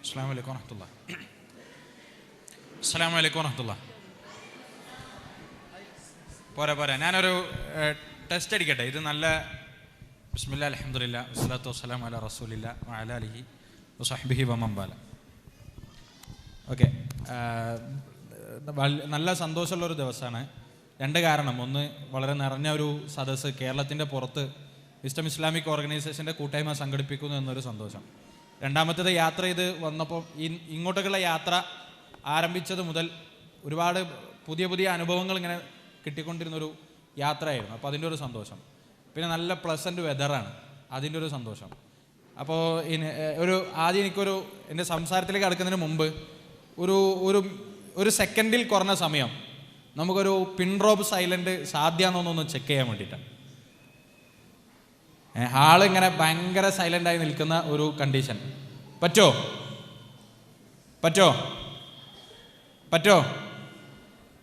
അസ്സലാമു അലൈക്കും വറഹ്മത്തുള്ളാഹി. അസ്സലാമു അലൈക്കും വറഹ്മത്തുള്ളാഹി. പോരാ ഞാനൊരു ടെസ്റ്റ് അടിക്കട്ടെ. ഇത് നല്ല ബിസ്മില്ലാ അൽഹംദുലില്ലാ വസ്സലാത്തു വസ്സലാമു അലാ റസൂലില്ലാ വഅലാ ആലിഹി വസഹ്ബിഹി വമൻ വാല. ഓക്കെ, നല്ല സന്തോഷമുള്ളൊരു ദിവസമാണ്. രണ്ട് കാരണം. ഒന്ന്, വളരെ നിറഞ്ഞ ഒരു സദസ്സ് കേരളത്തിൻ്റെ പുറത്ത് വിസ്ഡം ഇസ്ലാമിക് ഓർഗനൈസേഷൻ്റെ കൂട്ടായ്മ സംഘടിപ്പിക്കുന്നു എന്നൊരു സന്തോഷം. രണ്ടാമത്തേത്, യാത്ര ചെയ്ത് വന്നപ്പോൾ ഇങ്ങോട്ടേക്കുള്ള യാത്ര ആരംഭിച്ചത് മുതൽ ഒരുപാട് പുതിയ അനുഭവങ്ങൾ ഇങ്ങനെ കിട്ടിക്കൊണ്ടിരുന്നൊരു യാത്രയായിരുന്നു. അപ്പോൾ അതിൻ്റെ ഒരു സന്തോഷം. പിന്നെ നല്ല പ്ലസൻറ്റ് വെതറാണ്, അതിൻ്റെ ഒരു സന്തോഷം. അപ്പോൾ ആദ്യം എനിക്കൊരു എൻ്റെ സംസാരത്തിലേക്ക് കടക്കുന്നതിന് മുമ്പ് ഒരു സെക്കൻഡിൽ കുറഞ്ഞ സമയം നമുക്കൊരു പിൻ ഡ്രോപ്പ് സൈലൻറ്റ് സാധ്യമാണെന്നൊന്ന് ചെക്ക് ചെയ്യാൻ വേണ്ടിയിട്ടാണ്. ആളിങ്ങനെ ഭയങ്കര സൈലൻ്റായി നിൽക്കുന്ന ഒരു കണ്ടീഷൻ. പറ്റോ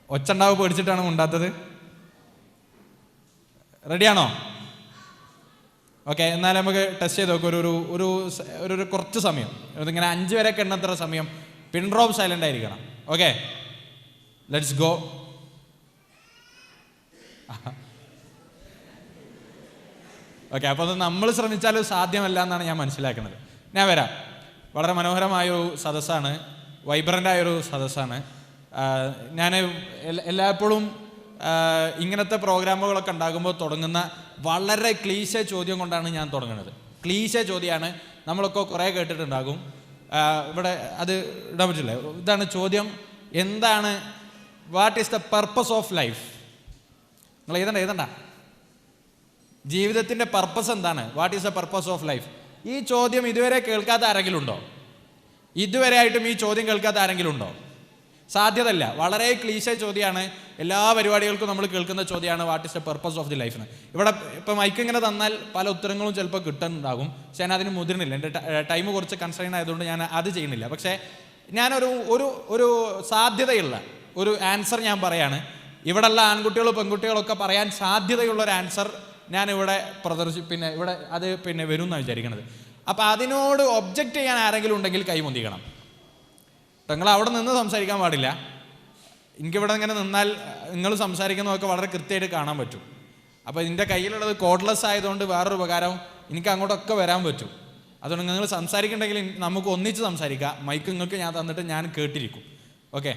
ഒച്ചണ്ടാവ് പേടിച്ചിട്ടാണ് ഉണ്ടാത്തത്? റെഡിയാണോ? ഓക്കെ, എന്നാൽ നമുക്ക് ടെസ്റ്റ് ചെയ്ത് നോക്കാം. ഒരു കുറച്ച് സമയം, ഇങ്ങനെ 5 വരെയൊക്കെ എണ്ണത്ര സമയം പിൻ ഡ്രോപ്പ് സൈലൻ്റ് ആയിരിക്കണം. Okay, let's go. ഓക്കെ, അപ്പോൾ അത് നമ്മൾ ശ്രമിച്ചാലും സാധ്യമല്ല എന്നാണ് ഞാൻ മനസ്സിലാക്കുന്നത്. ഞാൻ വരാം. വളരെ മനോഹരമായൊരു സദസ്സാണ്, വൈബ്രൻ്റായൊരു സദസ്സാണ്. ഞാൻ എല്ലായ്പ്പോഴും ഇങ്ങനത്തെ പ്രോഗ്രാമുകളൊക്കെ ഉണ്ടാകുമ്പോൾ തുടങ്ങുന്ന വളരെ ക്ലീശ ചോദ്യം കൊണ്ടാണ് ഞാൻ തുടങ്ങുന്നത്. ക്ലീശ ചോദ്യമാണ്, നമ്മളൊക്കെ കുറേ കേട്ടിട്ടുണ്ടാകും. ഇവിടെ അത് ഇടാൻ പറ്റില്ല. ഇതാണ് ചോദ്യം. എന്താണ്, what is the purpose of life? നിങ്ങൾ എഴുതണ്ട. ജീവിതത്തിൻ്റെ പർപ്പസ് എന്താണ്? What is the purpose of life? ഈ ചോദ്യം ഇതുവരെ കേൾക്കാത്ത ആരെങ്കിലും ഉണ്ടോ? ഇതുവരെ ആയിട്ടും ഈ ചോദ്യം കേൾക്കാത്ത ആരെങ്കിലും ഉണ്ടോ? സാധ്യതയില്ല. വളരെ ക്ലീശ ചോദ്യമാണ്. എല്ലാ പരിപാടികൾക്കും നമ്മൾ കേൾക്കുന്ന ചോദ്യമാണ്, what is the purpose of the ലൈഫിന്. ഇവിടെ ഇപ്പം മൈക്ക് ഇങ്ങനെ തന്നാൽ പല ഉത്തരങ്ങളും ചിലപ്പോൾ കിട്ടുന്നുണ്ടാകും. പക്ഷെ ഞാൻ അതിന് മുതിർന്നില്ല. എൻ്റെ ടൈം കുറച്ച് കൺസ്ട്രെയിൻ ആയതുകൊണ്ട് ഞാൻ അത് ചെയ്യുന്നില്ല. പക്ഷേ ഞാനൊരു സാധ്യതയുള്ള ഒരു ആൻസർ ഞാൻ പറയാണ്. ഇവിടെയുള്ള ആൺകുട്ടികളും പെൺകുട്ടികളൊക്കെ പറയാൻ സാധ്യതയുള്ളൊരു ആൻസർ ഞാനിവിടെ പിന്നെ ഇവിടെ അത് വരും എന്നാണ് വിചാരിക്കുന്നത്. അപ്പോൾ അതിനോട് ഒബ്ജക്റ്റ് ചെയ്യാൻ ആരെങ്കിലും ഉണ്ടെങ്കിൽ കൈമുന്തിക്കണം. നിങ്ങൾ അവിടെ നിന്ന് സംസാരിക്കാൻ പാടില്ല. എനിക്കിവിടെ ഇങ്ങനെ നിന്നാൽ നിങ്ങൾ സംസാരിക്കുന്നതൊക്കെ വളരെ കൃത്യമായിട്ട് കാണാൻ പറ്റും. അപ്പോൾ ഇതിൻ്റെ കയ്യിലുള്ളത് കോഡ്ലെസ് ആയതുകൊണ്ട് വേറൊരു ഉപകാരം, എനിക്ക് അങ്ങോട്ടൊക്കെ വരാൻ പറ്റും. അതുകൊണ്ട് നിങ്ങൾ സംസാരിക്കുന്നുണ്ടെങ്കിൽ നമുക്ക് ഒന്നിച്ച് സംസാരിക്കാം. മൈക്ക് നിങ്ങൾക്ക് ഞാൻ തന്നിട്ട് ഞാൻ കേട്ടിരിക്കും. ഓക്കെ,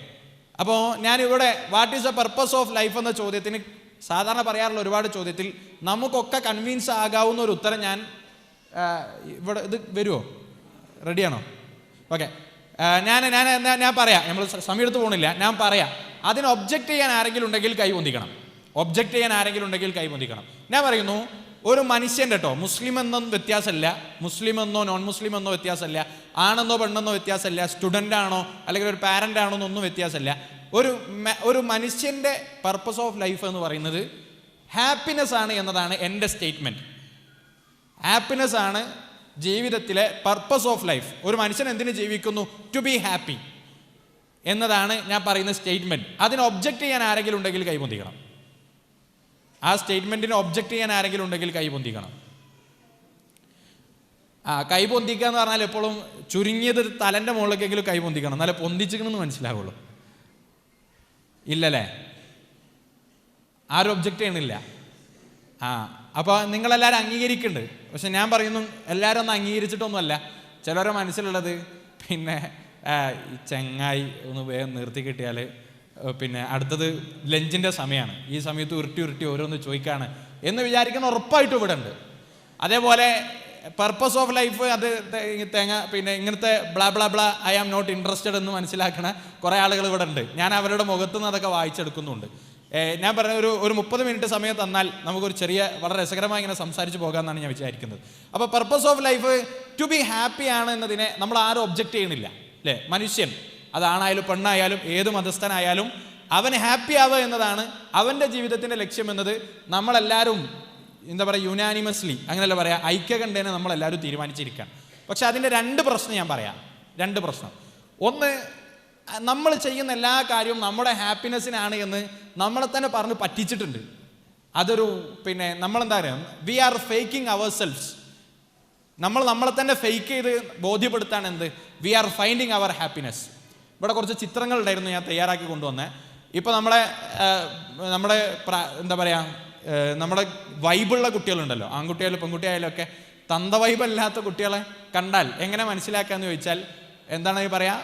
അപ്പോൾ ഞാനിവിടെ what is the purpose of life എന്ന ചോദ്യത്തിന് സാധാരണ പറയാറുള്ള ഒരുപാട് ചോദ്യത്തിൽ നമുക്കൊക്കെ കൺവിൻസ് ആകാവുന്ന ഒരു ഉത്തരം ഞാൻ ഇവിടെ ഇത് വരുമോ? റെഡിയാണോ? ഓക്കെ, ഞാൻ പറയാം. നമ്മൾ സമയത്ത് പോകണില്ല, ഞാൻ പറയാം. അതിന് ഒബ്ജക്റ്റ് ചെയ്യാൻ ആരെങ്കിലും ഉണ്ടെങ്കിൽ കൈ പൊന്തിക്കണം. ഞാൻ പറയുന്നു, ഒരു മനുഷ്യൻ്റെ കേട്ടോ, മുസ്ലിം എന്നൊന്നും വ്യത്യാസമില്ല, മുസ്ലിം എന്നോ നോൺ മുസ്ലിം എന്നോ വ്യത്യാസമില്ല, ആണെന്നോ പെണ്ണെന്നോ വ്യത്യാസമില്ല, സ്റ്റുഡൻ്റ് ആണോ അല്ലെങ്കിൽ ഒരു പാരൻ്റ് ആണോ എന്നൊന്നും വ്യത്യാസമില്ല. ഒരു മനുഷ്യൻ്റെ പർപ്പസ് ഓഫ് ലൈഫ് എന്ന് പറയുന്നത് ഹാപ്പിനെസ് ആണ് എന്നതാണ് എൻ്റെ സ്റ്റേറ്റ്മെൻറ്റ്. ഹാപ്പിനെസ് ആണ് ജീവിതത്തിലെ പർപ്പസ് ഓഫ് ലൈഫ്. ഒരു മനുഷ്യൻ എന്തിനു ജീവിക്കുന്നു? ടു ബി ഹാപ്പി എന്നതാണ് ഞാൻ പറയുന്ന സ്റ്റേറ്റ്മെൻറ്റ്. അതിന് ഒബ്ജക്റ്റ് ചെയ്യാൻ ആരെങ്കിലും ഉണ്ടെങ്കിൽ കൈപൊന്തിക്കണം. ആ സ്റ്റേറ്റ്മെൻറ്റിന് ഒബ്ജക്റ്റ് ചെയ്യാൻ ആരെങ്കിലും ഉണ്ടെങ്കിൽ കൈപൊന്തിക്കണം. കൈപൊന്തിക്കുക എന്ന് പറഞ്ഞാൽ എപ്പോഴും ചുരുങ്ങിയത് തലൻ്റെ മുകളിലേക്കെങ്കിലും കൈപൊന്തിക്കണം, എന്നാലേ പൊന്തിച്ചിക്കണമെന്ന് മനസ്സിലാവുള്ളൂ. ഇല്ലല്ലേ? ആരും ഒബ്ജക്റ്റ് ചെയ്യണില്ല. അപ്പോൾ നിങ്ങളെല്ലാവരും അംഗീകരിക്കുന്നുണ്ട്. പക്ഷെ ഞാൻ പറയുന്നു, എല്ലാവരും ഒന്നും അംഗീകരിച്ചിട്ടൊന്നുമല്ല. ചിലവരുടെ മനസ്സിലുള്ളത് ഈ ചെങ്ങായി ഒന്ന് വേഗം നിർത്തി കിട്ടിയാൽ അടുത്തത് ലഞ്ചിൻ്റെ സമയമാണ്, ഈ സമയത്ത് ഉരുട്ടി ഓരോന്ന് ചോദിക്കുകയാണ് എന്ന് വിചാരിക്കുന്ന ഉറപ്പായിട്ടും ഇവിടെ ഉണ്ട്. അതേപോലെ പർപ്പസ് ഓഫ് ലൈഫ് അത് ഇങ്ങനത്തെ blah I am not interested എന്ന് മനസ്സിലാക്കണ കുറേ ആളുകൾ ഇവിടെ ഉണ്ട്. ഞാൻ അവരുടെ മുഖത്ത് നിന്ന് അതൊക്കെ വായിച്ചെടുക്കുന്നുണ്ട്. ഞാൻ പറഞ്ഞ ഒരു 30 മിനിറ്റ് സമയം തന്നാൽ നമുക്കൊരു ചെറിയ വളരെ രസകരമായി ഇങ്ങനെ സംസാരിച്ച് പോകാമെന്നാണ് ഞാൻ വിചാരിക്കുന്നത്. അപ്പോൾ purpose of life to be happy ആണ് എന്നതിനെ നമ്മൾ ആരും ഒബ്ജക്റ്റ് ചെയ്യണില്ല, അല്ലേ? മനുഷ്യൻ, അതാണായാലും പെണ്ണായാലും ഏത് മതസ്ഥനായാലും അവൻ ഹാപ്പി ആവുക എന്നതാണ് അവൻ്റെ ജീവിതത്തിൻ്റെ ലക്ഷ്യം എന്നത് നമ്മളെല്ലാവരും എന്താ പറയുക, യുനാനിമസ്ലി അങ്ങനെയല്ല പറയാം, ഐക്യകണ്ഠേന നമ്മളെല്ലാവരും തീരുമാനിച്ചിരിക്കുകയാണ്. പക്ഷെ അതിൻ്റെ 2 പ്രശ്നം ഞാൻ പറയാം. 2 പ്രശ്നം. ഒന്ന്, നമ്മൾ ചെയ്യുന്ന എല്ലാ കാര്യവും നമ്മുടെ ഹാപ്പിനെസ്സിനാണ് എന്ന് നമ്മളെ തന്നെ പറഞ്ഞ് പറ്റിച്ചിട്ടുണ്ട്. അതൊരു നമ്മളെന്താ പറയുക, we are faking ourselves. നമ്മളെ തന്നെ ഫേക്ക് ചെയ്ത് ബോധ്യപ്പെടുത്താണ് എന്ത്, we are finding our happiness. ഇവിടെ കുറച്ച് ചിത്രങ്ങൾ ഉണ്ടായിരുന്നു ഞാൻ തയ്യാറാക്കി കൊണ്ടുവന്നത്. ഇപ്പോൾ നമ്മുടെ എന്താ പറയുക, നമ്മുടെ വൈബുള്ള കുട്ടികളുണ്ടല്ലോ, ആൺകുട്ടിയായാലും പെൺകുട്ടിയായാലും ഒക്കെ തന്ത വൈബല്ലാത്ത കുട്ടികളെ കണ്ടാൽ എങ്ങനെ മനസ്സിലാക്കാന്ന് ചോദിച്ചാൽ എന്താണ് പറയാ,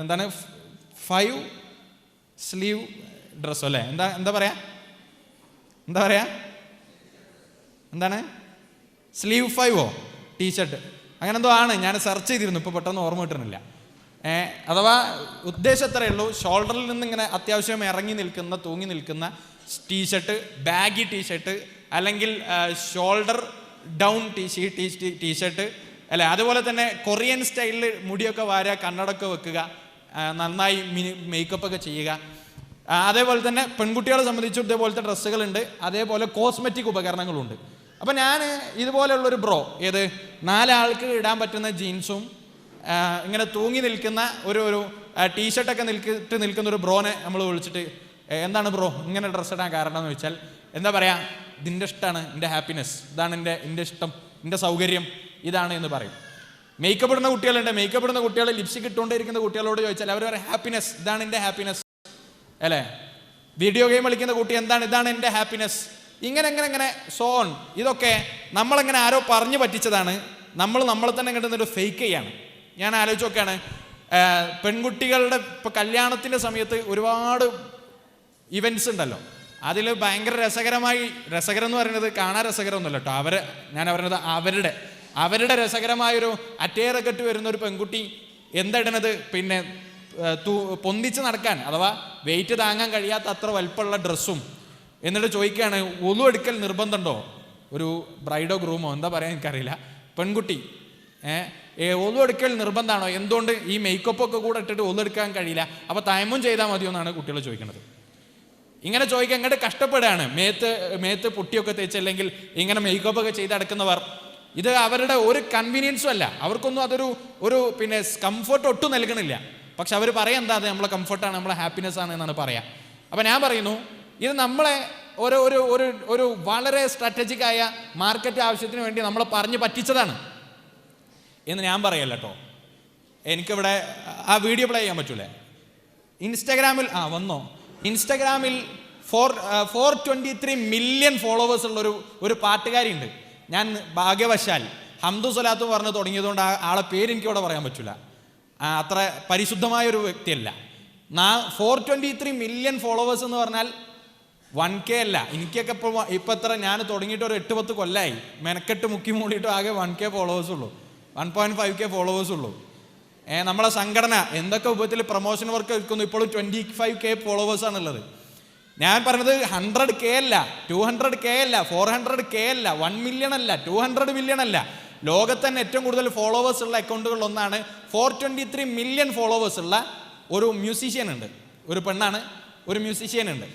എന്താണ് 5 സ്ലീവ് ഡ്രസ്സോ അല്ലേ, എന്താ പറയാ എന്താണ് സ്ലീവ് 5 ടീഷർട്ട് അങ്ങനെ എന്തോ ആണ്. ഞാൻ സെർച്ച് ചെയ്തിരുന്നു, ഇപ്പോൾ പെട്ടെന്ന് ഓർമ്മ കിട്ടുന്നില്ല. അഥവാ ഉദ്ദേശം എത്രയേ ഉള്ളൂ, ഷോൾഡറിൽ നിന്ന് ഇങ്ങനെ അത്യാവശ്യം തൂങ്ങി നിൽക്കുന്ന ടീഷർട്ട്, ബാഗി ടീഷർട്ട്, അല്ലെങ്കിൽ ഷോൾഡർ ഡൗൺ ടീഷർട്ട് അല്ലെ. അതുപോലെ തന്നെ കൊറിയൻ സ്റ്റൈലിൽ മുടിയൊക്കെ വാരുക, കണ്ണടൊക്കെ വെക്കുക, നന്നായി മേക്കപ്പ് ഒക്കെ ചെയ്യുക. അതേപോലെ തന്നെ പെൺകുട്ടികളെ സംബന്ധിച്ച് ഇതേപോലത്തെ ഡ്രസ്സുകളുണ്ട്, അതേപോലെ കോസ്മെറ്റിക് ഉപകരണങ്ങളുണ്ട്. അപ്പം ഞാൻ ഇതുപോലെയുള്ളൊരു ബ്രോ, 4 ആൾക്ക് ഇടാൻ പറ്റുന്ന ജീൻസും ഇങ്ങനെ തൂങ്ങി നിൽക്കുന്ന ഒരു ടീഷർട്ടൊക്കെ നിൽക്കുന്ന ഒരു ബ്രോനെ നമ്മൾ വിളിച്ചിട്ട്, എന്താണ് ബ്രോ ഇങ്ങനെ ഡ്രസ്സ് ഇടാൻ കാരണം എന്ന് ചോദിച്ചാൽ എന്താ പറയുക, ഇതിൻ്റെ ഇഷ്ടമാണ്, എൻ്റെ ഹാപ്പിനെസ്, ഇതാണ് എൻ്റെ ഇഷ്ടം, എൻ്റെ സൗകര്യം ഇതാണ് എന്ന് പറയും. മേക്കപ്പ് ഇടുന്ന കുട്ടികളുണ്ട്, മേക്കപ്പ് ഇടുന്ന കുട്ടികൾ ലിപ്സ്റ്റിക് ഇട്ടുകൊണ്ടിരിക്കുന്ന കുട്ടികളോട് ചോദിച്ചാൽ അവർ പറയും ഹാപ്പിനെസ്, ഇതാണ് എൻ്റെ ഹാപ്പിനെസ് അല്ലേ. വീഡിയോ ഗെയിം കളിക്കുന്ന കുട്ടി ഇതാണ് എൻ്റെ ഹാപ്പിനെസ്. ഇങ്ങനെ സോൺ. ഇതൊക്കെ നമ്മളെങ്ങനെ ആരോ പറഞ്ഞു പറ്റിച്ചതാണ്, നമ്മളെ തന്നെ കിട്ടുന്നൊരു ഫേക്ക് ചെയ്യാണ്. ഞാൻ ആലോചിച്ച് നോക്കുകയാണ്, പെൺകുട്ടികളുടെ ഇപ്പോൾ കല്യാണത്തിൻ്റെ സമയത്ത് ഒരുപാട് ഇവൻറ്റ്സ് ഉണ്ടല്ലോ, അതിൽ ഭയങ്കര രസകരം എന്ന് പറയുന്നത് കാണാൻ രസകരമൊന്നുമല്ല കേട്ടോ. ഞാൻ പറയുന്നത് അവരുടെ രസകരമായൊരു അറ്റയറക്കെട്ട് വരുന്ന ഒരു പെൺകുട്ടി എന്താ ഇടുന്നത്, പിന്നെ പൊന്തിച്ച് നടക്കാൻ അഥവാ വെയിറ്റ് താങ്ങാൻ കഴിയാത്ത അത്ര വലുപ്പമുള്ള ഡ്രസ്സും. എന്നിട്ട് ചോദിക്കുകയാണ്, ഒലു എടുക്കൽ നിർബന്ധമുണ്ടോ, ഒരു ബ്രൈഡോ ഗ്രൂമോ എന്താ പറയാൻ എനിക്കറിയില്ല, പെൺകുട്ടി ഒലു എടുക്കൽ നിർബന്ധമാണോ, എന്തുകൊണ്ട് ഈ മേക്കപ്പൊക്കെ കൂടെ ഇട്ടിട്ട് ഒലു എടുക്കാൻ കഴിയില്ല, അപ്പോൾ തയമ്മും ചെയ്താൽ മതിയോ എന്നാണ് കുട്ടികൾ ചോദിക്കുന്നത്. ഇങ്ങനെ ചോദിക്കാൻ ഇങ്ങോട്ട് കഷ്ടപ്പെടുകയാണ്. മേത്ത് പൊട്ടിയൊക്കെ തേച്ചല്ലെങ്കിൽ ഇങ്ങനെ മേക്കപ്പൊക്കെ ചെയ്തടക്കുന്നവർ, ഇത് അവരുടെ ഒരു കൺവീനിയൻസും അല്ല, അവർക്കൊന്നും അതൊരു പിന്നെ കംഫർട്ട് ഒട്ടും നൽകണില്ല. പക്ഷെ അവർ പറയാം എന്താ, അത് നമ്മളെ കംഫർട്ടാണ്, നമ്മളെ ഹാപ്പിനെസ് ആണ് എന്നാണ് പറയാം. അപ്പം ഞാൻ പറയുന്നു, ഇത് നമ്മളെ ഒരു വളരെ സ്ട്രാറ്റജിക്കായ മാർക്കറ്റ് ആവശ്യത്തിന് വേണ്ടി നമ്മളെ പറഞ്ഞ് പറ്റിച്ചതാണ് എന്ന് ഞാൻ പറയല്ല കേട്ടോ. എനിക്കിവിടെ ആ വീഡിയോ പ്ലേ ചെയ്യാൻ പറ്റൂലേ, ഇൻസ്റ്റാഗ്രാമിൽ വന്നോ, ഇൻസ്റ്റാഗ്രാമിൽ 423 മില്യൺ ഫോളോവേഴ്സ് ഉള്ള ഒരു പാട്ടുകാരിയുണ്ട്. ഞാൻ ഭാഗ്യവശാൽ ഹംദു സ്വലാത്ത് പറഞ്ഞ് തുടങ്ങിയതുകൊണ്ട് ആളെ പേര് എനിക്കിവിടെ പറയാൻ പറ്റില്ല, അത്ര പരിശുദ്ധമായൊരു വ്യക്തിയല്ല. 423 മില്യൺ ഫോളോവേഴ്സ് എന്ന് പറഞ്ഞാൽ 1K അല്ല. എനിക്കൊക്കെ ഇപ്പോൾ എത്ര, ഞാൻ തുടങ്ങിയിട്ട് ഒരു 8-10 കൊല്ലമായി, മെനക്കെട്ട് മുക്കി മൂടിയിട്ട് ആകെ 1K ഫോളോവേഴ്സ് ഉള്ളൂ, 1.5K ഫോളോവേഴ്സ് ഉള്ളൂ. നമ്മളെ സംഘടന എന്തൊക്കെ രൂപത്തിൽ പ്രൊമോഷൻ വർക്ക് എടുക്കുന്നു, ഇപ്പോഴും 25K ഫോളോവേഴ്സാണുള്ളത്. ഞാൻ പറഞ്ഞത് 100K അല്ല, 200K അല്ല, 400K അല്ല, 1 മില്യൺ അല്ല, 200 മില്യൺ അല്ല. ലോകത്ത് തന്നെ ഏറ്റവും കൂടുതൽ ഫോളോവേഴ്സ് ഉള്ള അക്കൗണ്ടുകളിൽ ഒന്നാണ്. 423 മില്യൺ ഫോളോവേഴ്സ് ഉള്ള ഒരു മ്യൂസീഷ്യൻ ഉണ്ട്, ഒരു പെണ്ണാണ്, ഒരു മ്യൂസീഷ്യൻ ഉണ്ട്.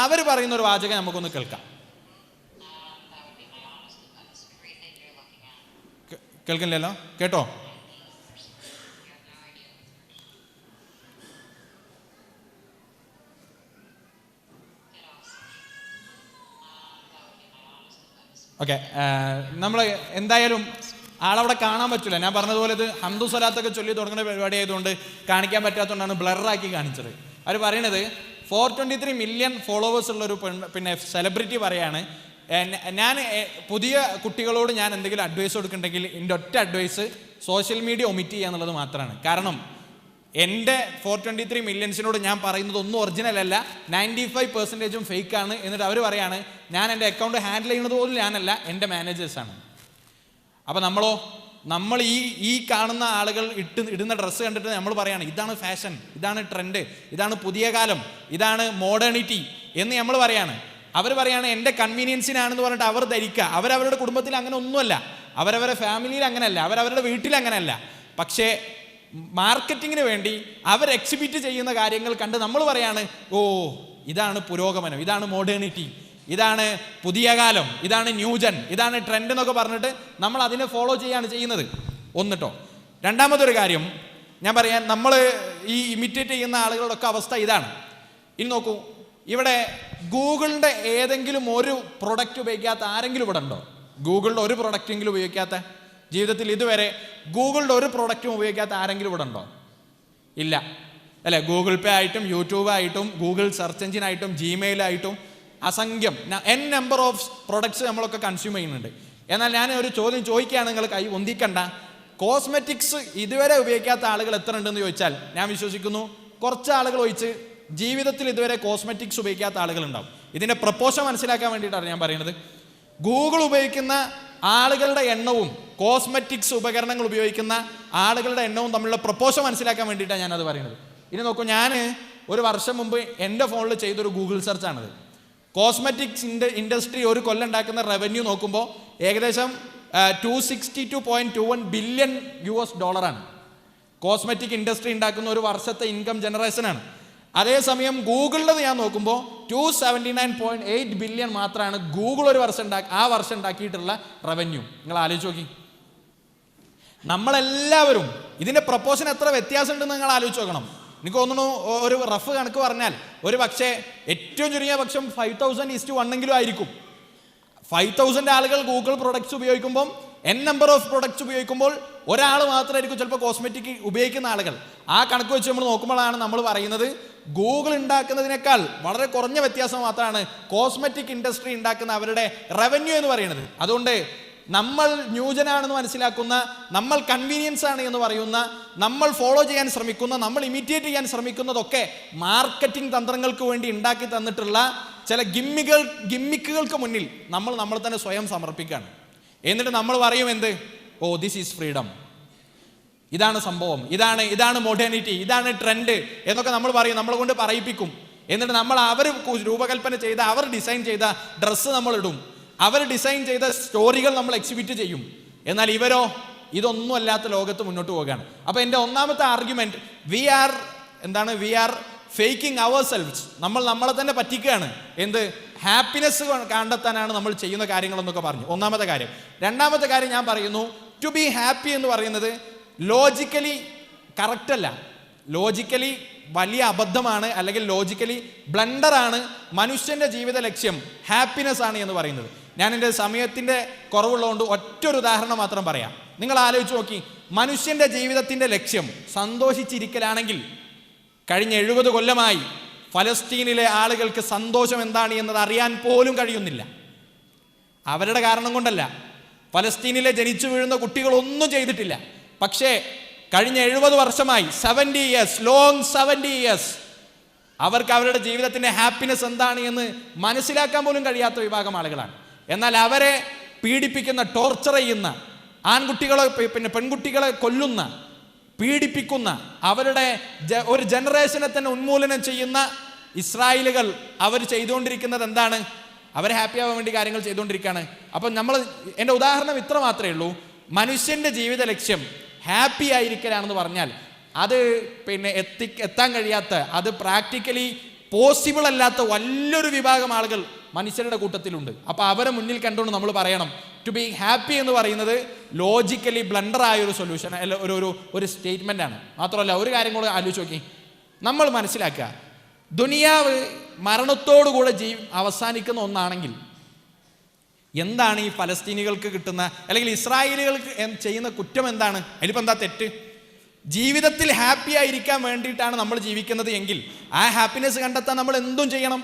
അവർ പറയുന്ന ഒരു വാചകം നമുക്കൊന്ന് കേൾക്കാം. കേൾക്കില്ലല്ലോ, കേട്ടോ. ഓക്കെ, നമ്മൾ എന്തായാലും ആളവിടെ കാണാൻ പറ്റില്ല. ഞാൻ പറഞ്ഞതുപോലെ ഇത് ഹംദു സ്വലാത്തൊക്കെ ചൊല്ലി തുടങ്ങുന്ന പരിപാടി ആയതുകൊണ്ട് കാണിക്കാൻ പറ്റാത്തതുകൊണ്ടാണ് ബ്ലറാക്കി കാണിച്ചത്. അവർ പറയണത് 423 മില്യൺ ഫോളോവേഴ്സ് ഉള്ളൊരു പിന്നെ സെലിബ്രിറ്റി പറയാണ്, ഞാൻ പുതിയ കുട്ടികളോട് ഞാൻ എന്തെങ്കിലും അഡ്വൈസ് കൊടുക്കുന്നുണ്ടെങ്കിൽ എൻ്റെ ഒറ്റ അഡ്വൈസ് സോഷ്യൽ മീഡിയ ഒമിറ്റ് ചെയ്യുക എന്നുള്ളത് മാത്രമാണ്. കാരണം എൻ്റെ 423 മില്യൺസിനോട് ഞാൻ പറയുന്നത് ഒന്നും ഒറിജിനൽ അല്ല, 95% ഫേക്കാണ്. എന്നിട്ട് അവർ പറയാണ്, ഞാൻ എൻ്റെ അക്കൗണ്ട് ഹാൻഡിൽ ചെയ്യുന്നത് പോലും ഞാനല്ല, എൻ്റെ മാനേജേഴ്സാണ്. അപ്പോൾ നമ്മൾ ഈ കാണുന്ന ആളുകൾ ഇടുന്ന ഡ്രസ്സ് കണ്ടിട്ട് നമ്മൾ പറയാണ്, ഇതാണ് ഫാഷൻ, ഇതാണ് ട്രെൻഡ്, ഇതാണ് പുതിയ കാലം, ഇതാണ് മോഡേണിറ്റി എന്ന് നമ്മൾ പറയാണ്. അവർ പറയാണ് എൻ്റെ കൺവീനിയൻസിനാണെന്ന് പറഞ്ഞിട്ട് അവർ ധരിക്കുക. അവരവരുടെ കുടുംബത്തിൽ അങ്ങനെ ഒന്നുമല്ല, അവരവരുടെ ഫാമിലിയിൽ അങ്ങനെയല്ല, അവരവരുടെ വീട്ടിൽ അങ്ങനെയല്ല. പക്ഷേ മാർക്കറ്റിങ്ങിന് വേണ്ടി അവർ എക്സിബിറ്റ് ചെയ്യുന്ന കാര്യങ്ങൾ കണ്ട് നമ്മൾ പറയാണ്, ഓ ഇതാണ് പുരോഗമനം, ഇതാണ് മോഡേണിറ്റി, ഇതാണ് പുതിയ കാലം, ഇതാണ് ന്യൂജൻ, ഇതാണ് ട്രെൻഡ് എന്നൊക്കെ പറഞ്ഞിട്ട് നമ്മൾ അതിനെ ഫോളോ ചെയ്യുന്നത്. ഒന്നിട്ടോ. രണ്ടാമതൊരു കാര്യം ഞാൻ പറയാൻ, നമ്മൾ ഈ ഇമിറ്റേറ്റ് ചെയ്യുന്ന ആളുകളുടെയൊക്കെ അവസ്ഥ ഇതാണ്. ഇനി നോക്കൂ, ഇവിടെ ഗൂഗിളിൻ്റെ ഏതെങ്കിലും ഒരു പ്രൊഡക്റ്റ് ഉപയോഗിക്കാത്ത ആരെങ്കിലും ഇവിടെ ഉണ്ടോ? ഗൂഗിളിൻ്റെ ഒരു പ്രൊഡക്റ്റെങ്കിലും ഉപയോഗിക്കാത്ത ജീവിതത്തിൽ ഇതുവരെ ഗൂഗിളിൻ്റെ ഒരു പ്രോഡക്റ്റും ഉപയോഗിക്കാത്ത ആരെങ്കിലും ഇവിടെ ഉണ്ടോ? ഇല്ല അല്ലേ? ഗൂഗിൾ പേ ആയിട്ടും യൂട്യൂബ് ആയിട്ടും ഗൂഗിൾ സെർച്ച് എഞ്ചിനായിട്ടും ജിമെയിലായിട്ടും അസംഖ്യം നമ്പർ ഓഫ് പ്രൊഡക്ട്സ് നമ്മളൊക്കെ കൺസ്യൂം ചെയ്യുന്നുണ്ട്. എന്നാൽ ഞാൻ ഒരു ചോദ്യം ചോദിക്കുകയാണ്, നിങ്ങൾ കൈ ഒന്നിക്കണ്ട. കോസ്മെറ്റിക്സ് ഇതുവരെ ഉപയോഗിക്കാത്ത ആളുകൾ എത്ര ഉണ്ടെന്ന് ചോദിച്ചാൽ ഞാൻ വിശ്വസിക്കുന്നു കുറച്ച് ആളുകൾ ഒഴിച്ച് ജീവിതത്തിൽ ഇതുവരെ കോസ്മെറ്റിക്സ് ഉപയോഗിക്കാത്ത ആളുകളുണ്ടാവും. ഇതിൻ്റെ പ്രപ്പോഷൻ മനസ്സിലാക്കാൻ വേണ്ടിയിട്ടാണ് ഞാൻ പറയുന്നത്. ഗൂഗിൾ ഉപയോഗിക്കുന്ന ആളുകളുടെ എണ്ണവും കോസ്മെറ്റിക്സ് ഉപകരണങ്ങൾ ഉപയോഗിക്കുന്ന ആളുകളുടെ എണ്ണവും തമ്മിലുള്ള പ്രപ്പോഷൻ മനസ്സിലാക്കാൻ വേണ്ടിയിട്ടാണ് ഞാനത് പറയുന്നത്. ഇനി നോക്കൂ, ഞാൻ ഒരു വർഷം മുമ്പ് എൻ്റെ ഫോണിൽ ചെയ്തൊരു ഗൂഗിൾ സെർച്ചാണിത്. കോസ്മെറ്റിക്സ് ഇൻഡസ്ട്രി ഒരു കൊല്ലം ഉണ്ടാക്കുന്ന റവന്യൂ നോക്കുമ്പോൾ ഏകദേശം $262.21 ബില്യൺ ആണ്. കോസ്മെറ്റിക് ഇൻഡസ്ട്രി ഉണ്ടാക്കുന്ന ഒരു വർഷത്തെ ഇൻകം ജനറേഷനാണ്. അതേസമയം ഗൂഗിളിൽ ഞാൻ നോക്കുമ്പോൾ 279.8 ബില്യൺ മാത്രമാണ് ഗൂഗിൾ ഒരു വർഷം ഉണ്ടാക്കിയിട്ടുള്ള റവന്യൂ. നിങ്ങൾ ആലോചിച്ച് നോക്കി. നമ്മളെല്ലാവരും ഇതിൻ്റെ പ്രപ്പോഷൻ എത്ര വ്യത്യാസം ഉണ്ടെന്ന് നിങ്ങൾ ആലോചിച്ച് നോക്കണം. എനിക്ക് തോന്നുന്നു ഒരു റഫ് കണക്ക് പറഞ്ഞാൽ ഒരു പക്ഷേ ഏറ്റവും ചുരുങ്ങിയ പക്ഷം 5000:1 ആയിരിക്കും. 5000 ആളുകൾ ഗൂഗിൾ പ്രൊഡക്ട്സ് ഉപയോഗിക്കുമ്പം നമ്പർ ഓഫ് പ്രൊഡക്ട്സ് ഉപയോഗിക്കുമ്പോൾ ഒരാൾ മാത്രമായിരിക്കും ചിലപ്പോൾ കോസ്മെറ്റിക് ഉപയോഗിക്കുന്ന ആളുകൾ. ആ കണക്ക് വെച്ച് നമ്മൾ നോക്കുമ്പോഴാണ് നമ്മൾ പറയുന്നത് ഗൂഗിൾ ഉണ്ടാക്കുന്നതിനേക്കാൾ വളരെ കുറഞ്ഞ വ്യത്യാസം മാത്രമാണ് കോസ്മെറ്റിക് ഇൻഡസ്ട്രി ഉണ്ടാക്കുന്ന അവരുടെ റവന്യൂ എന്ന് പറയുന്നത്. അതുകൊണ്ട് നമ്മൾ ന്യൂജനാണെന്ന് മനസ്സിലാക്കുന്ന, നമ്മൾ കൺവീനിയൻസ് ആണ് എന്ന് പറയുന്ന, നമ്മൾ ഫോളോ ചെയ്യാൻ ശ്രമിക്കുന്ന, നമ്മൾ ഇമിറ്റേറ്റ് ചെയ്യാൻ ശ്രമിക്കുന്നതൊക്കെ മാർക്കറ്റിംഗ് തന്ത്രങ്ങൾക്ക് വേണ്ടി ഉണ്ടാക്കി തന്നിട്ടുള്ള ചില ഗിമ്മിക്കുകൾക്ക് മുന്നിൽ നമ്മൾ തന്നെ സ്വയം സമർപ്പിക്കുകയാണ്. എന്നിട്ട് നമ്മൾ പറയും എന്ത്? ഓ, ദിസ് ഈസ് ഫ്രീഡം, ഇതാണ് സംഭവം, ഇതാണ് മോഡേണിറ്റി, ഇതാണ് ട്രെൻഡ് എന്നൊക്കെ നമ്മൾ പറയും, നമ്മളെ കൊണ്ട് പറയിപ്പിക്കും. എന്നിട്ട് നമ്മൾ അവർ രൂപകൽപ്പന ചെയ്ത, അവർ ഡിസൈൻ ചെയ്ത ഡ്രസ്സ് നമ്മൾ ഇടും, അവർ ഡിസൈൻ ചെയ്ത സ്റ്റോറികൾ നമ്മൾ എക്സിബിറ്റ് ചെയ്യും. എന്നാൽ ഇവരോ ഇതൊന്നും അല്ലാത്ത ലോകത്ത് മുന്നോട്ട് പോവുകയാണ്. അപ്പോൾ എൻ്റെ ഒന്നാമത്തെ argument, V are faking our selves. നമ്മളെ തന്നെ പറ്റിക്കുകയാണ്. എന്ത്? ഹാപ്പിനെസ് കണ്ടെത്താനാണ് നമ്മൾ ചെയ്യുന്ന കാര്യങ്ങളെന്നൊക്കെ പറഞ്ഞു. ഒന്നാമത്തെ കാര്യം. രണ്ടാമത്തെ കാര്യം ഞാൻ പറയുന്നു, ടു ബി ഹാപ്പി എന്ന് പറയുന്നത് ലോജിക്കലി കറക്റ്റ് അല്ല, ലോജിക്കലി വലിയ അബദ്ധമാണ്, അല്ലെങ്കിൽ ലോജിക്കലി ബ്ലണ്ടറാണ്. മനുഷ്യൻ്റെ ജീവിത ലക്ഷ്യം ഹാപ്പിനെസ് ആണ് എന്ന് പറയുന്നത്. ഞാൻ എൻ്റെ സമയത്തിൻ്റെ കുറവുള്ളതുകൊണ്ട് ഒറ്റൊരു ഉദാഹരണം മാത്രം പറയാം. നിങ്ങൾ ആലോചിച്ച് നോക്കി, മനുഷ്യൻ്റെ ജീവിതത്തിൻ്റെ ലക്ഷ്യം സന്തോഷിച്ചിരിക്കലാണെങ്കിൽ കഴിഞ്ഞ 70 കൊല്ലമായി ഫലസ്തീനിലെ ആളുകൾക്ക് സന്തോഷം എന്താണ് എന്നത് അറിയാൻ പോലും കഴിയുന്നില്ല. അവരുടെ കാരണം കൊണ്ടല്ല, ഫലസ്തീനിലെ ജനിച്ചു വീഴുന്ന കുട്ടികളൊന്നും ചെയ്തിട്ടില്ല. പക്ഷേ കഴിഞ്ഞ 70 വർഷമായി 70 ഇയേഴ്സ് അവർക്ക് അവരുടെ ജീവിതത്തിൻ്റെ ഹാപ്പിനെസ് എന്താണ് എന്ന് മനസ്സിലാക്കാൻ പോലും കഴിയാത്ത വിഭാഗം ആളുകളാണ്. എന്നാൽ അവരെ പീഡിപ്പിക്കുന്ന, ടോർച്ചർ ചെയ്യുന്ന, ആൺകുട്ടികളെ പെൺകുട്ടികളെ കൊല്ലുന്ന, പീഡിപ്പിക്കുന്ന, അവരുടെ ഒരു ജനറേഷനെ തന്നെ ഉന്മൂലനം ചെയ്യുന്ന ഇസ്രായേലുകൾ അവർ ചെയ്തുകൊണ്ടിരിക്കുന്നത് എന്താണ്? അവർ ഹാപ്പി ആവാൻ വേണ്ടി കാര്യങ്ങൾ ചെയ്തുകൊണ്ടിരിക്കുകയാണ്. അപ്പം എൻ്റെ ഉദാഹരണം ഇത്ര മാത്രമേ ഉള്ളൂ. മനുഷ്യൻ്റെ ജീവിത ലക്ഷ്യം ഹാപ്പി ആയിരിക്കലാണെന്ന് പറഞ്ഞാൽ അത് എത്താൻ കഴിയാത്ത, അത് പ്രാക്ടിക്കലി പോസിബിൾ അല്ലാത്ത വലിയൊരു വിഭാഗം ആളുകൾ മനുഷ്യരുടെ കൂട്ടത്തിലുണ്ട്. അപ്പോൾ അവരെ മുന്നിൽ കണ്ടുകൊണ്ട് നമ്മൾ പറയണം, ടു ബി ഹാപ്പി എന്ന് പറയുന്നത് ലോജിക്കലി ബ്ലണ്ടറായ ഒരു സൊല്യൂഷൻ, അല്ല ഒരു സ്റ്റേറ്റ്മെൻ്റ് ആണ്. മാത്രമല്ല ഒരു കാര്യം കൂടെ ആലോചിച്ച് നോക്കി, നമ്മൾ മനസ്സിലാക്കുക, ദുനിയാവ് മരണത്തോടുകൂടെ അവസാനിക്കുന്ന ഒന്നാണെങ്കിൽ എന്താണ് ഈ ഫലസ്തീനികൾക്ക് കിട്ടുന്ന, അല്ലെങ്കിൽ ഇസ്രായേലുകൾക്ക് ചെയ്യുന്ന കുറ്റം എന്താണ്? അതിലിപ്പോൾ എന്താ തെറ്റ്? ജീവിതത്തിൽ ഹാപ്പി ആയിരിക്കാൻ വേണ്ടിയിട്ടാണ് നമ്മൾ ജീവിക്കുന്നത് എങ്കിൽ ആ ഹാപ്പിനെസ് കണ്ടെത്താൻ നമ്മൾ എന്തും ചെയ്യണം.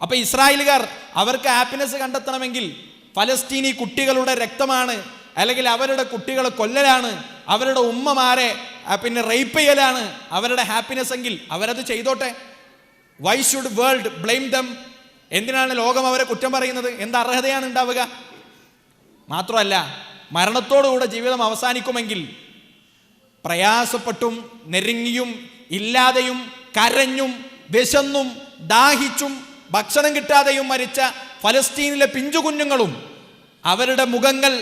അപ്പോൾ ഇസ്രായേലുകാർ അവർക്ക് ഹാപ്പിനെസ് കണ്ടെത്തണമെങ്കിൽ ഫലസ്തീനി കുട്ടികളുടെ രക്തമാണ്, അല്ലെങ്കിൽ അവരുടെ കുട്ടികളെ കൊല്ലലാണ്, അവരുടെ ഉമ്മമാരെ റേപ്പ് ചെയ്യലാണ് അവരുടെ ഹാപ്പിനെസ് എങ്കിൽ അവരത് ചെയ്തോട്ടെ. Why should world blame dum? എന്തിനാണ് ലോകം അവരെ കുറ്റം പറയുന്നത്? എന്ത് അർഹതയാണ് ഉണ്ടാവുക? മാത്രമല്ല, മരണത്തോടുകൂടെ ജീവിതം അവസാനിക്കുമെങ്കിൽ പ്രയാസപ്പെട്ടും നെരുങ്ങിയും ഇല്ലാതെയും കരഞ്ഞും വിശന്നും ദാഹിച്ചും ഭക്ഷണം കിട്ടാതെയും മരിച്ച ഫലസ്തീനിലെ പിഞ്ചുകുഞ്ഞുങ്ങളും അവരുടെ മുഖങ്ങൾ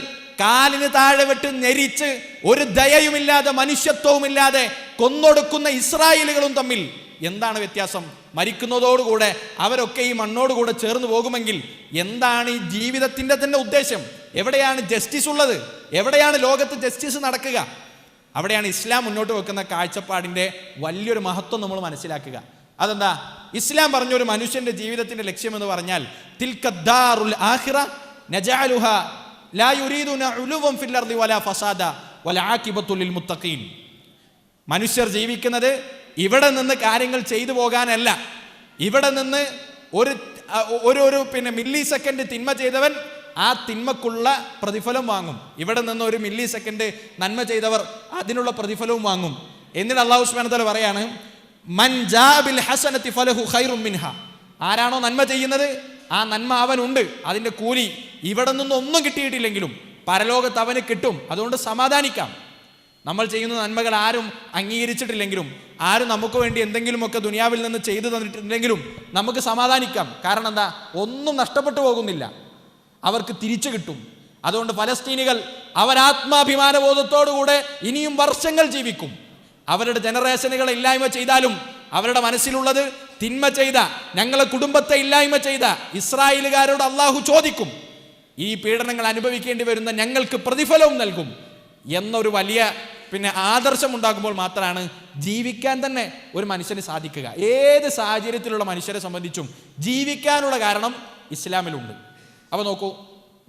കാലിന് താഴെ വിട്ട് ഞെരിച്ച് ഒരു ദയയുമില്ലാതെ മനുഷ്യത്വവുമില്ലാതെ കൊന്നൊടുക്കുന്ന ഇസ്രായേലുകളും തമ്മിൽ എന്താണ് വ്യത്യാസം? മരിക്കുന്നതോടുകൂടെ അവരൊക്കെ ഈ മണ്ണോടുകൂടെ ചേർന്ന് പോകുമെങ്കിൽ എന്താണ് ഈ ജീവിതത്തിൻ്റെ തന്നെ ഉദ്ദേശം? എവിടെയാണ് ജസ്റ്റിസ് ഉള്ളത്? എവിടെയാണ് ലോകത്ത് ജസ്റ്റിസ് നടക്കുക? അവിടെയാണ് ഇസ്ലാം മുന്നോട്ട് വെക്കുന്ന കാഴ്ചപ്പാടിൻ്റെ വലിയൊരു മഹത്വം നമ്മൾ മനസ്സിലാക്കുക. അതെന്താ? ഇസ്ലാം പറഞ്ഞൊരു മനുഷ്യൻ്റെ ജീവിതത്തിൻ്റെ ലക്ഷ്യം എന്ന് പറഞ്ഞാൽ തിൽക ദാറുൽ ആഖിറ നജഅലുഹ ലാ യുരീദുന ഉലുവൻ ഫിൽ അർദി വലാ ഫസാദ വൽ ആഖിബത്തു ലിൽ മുത്തഖീൻ. മനുഷ്യർ ജീവിക്കുന്നത് ഇവിടെ നിന്ന് കാര്യങ്ങൾ ചെയ്തു പോകാനല്ല. ഇവിടെ നിന്ന് ഒരു മില്ലി സെക്കൻഡ് തിന്മ ചെയ്തവൻ ആ തിന്മക്കുള്ള പ്രതിഫലം വാങ്ങും. ഇവിടെ നിന്ന് ഒരു മില്ലി സെക്കൻഡ് നന്മ ചെയ്തവർ അതിനുള്ള പ്രതിഫലവും വാങ്ങും. എന്നിട്ട് അല്ലാഹു സുബ്ഹാനഹു വ തആല പറയാണ്, മൻ ജാ ബിൽ ഹസനതി ഫലഹു ഖൈറും മിൻഹ. ആരാണോ നന്മ ചെയ്യുന്നത് ആ നന്മ അവനുണ്ട്, അതിന്റെ കൂലി ഇവിടെ നിന്നൊന്നും കിട്ടിയിട്ടില്ലെങ്കിലും പരലോകത്ത് അവന് കിട്ടും. അതുകൊണ്ട് സമാധാനിക്കാം. നമ്മൾ ചെയ്യുന്ന നന്മകൾ ആരും അംഗീകരിച്ചിട്ടില്ലെങ്കിലും, ആരും നമുക്ക് വേണ്ടി എന്തെങ്കിലുമൊക്കെ ദുനിയാവിൽ നിന്ന് ചെയ്തു തന്നിട്ടില്ലെങ്കിലും നമുക്ക് സമാധാനിക്കാം. കാരണം എന്താ? ഒന്നും നഷ്ടപ്പെട്ടു പോകുന്നില്ല, അവർക്ക് തിരിച്ചു കിട്ടും. അതുകൊണ്ട് ഫലസ്തീനികൾ അവരാത്മാഭിമാനബോധത്തോടുകൂടെ ഇനിയും വർഷങ്ങൾ ജീവിക്കും. അവരുടെ ജനറേഷനുകളെ ഇല്ലായ്മ ചെയ്താലും അവരുടെ മനസ്സിലുള്ളത് തിന്മ ചെയ്ത, ഞങ്ങളെ കുടുംബത്തെ ഇല്ലായ്മ ചെയ്ത ഇസ്രായേലുകാരോട് അള്ളാഹു ചോദിക്കും, ഈ പീഡനങ്ങൾ അനുഭവിക്കേണ്ടി വരുന്ന ഞങ്ങൾക്ക് പ്രതിഫലവും നൽകും എന്നൊരു വലിയ ആദർശം ഉണ്ടാകുമ്പോൾ മാത്രമാണ് ജീവിക്കാൻ തന്നെ ഒരു മനുഷ്യന് സാധിക്കുക. ഏത് സാഹചര്യത്തിലുള്ള മനുഷ്യരെ സംബന്ധിച്ചും ജീവിക്കാനുള്ള കാരണം ഇസ്ലാമിലുണ്ട്. അപ്പോൾ നോക്കൂ,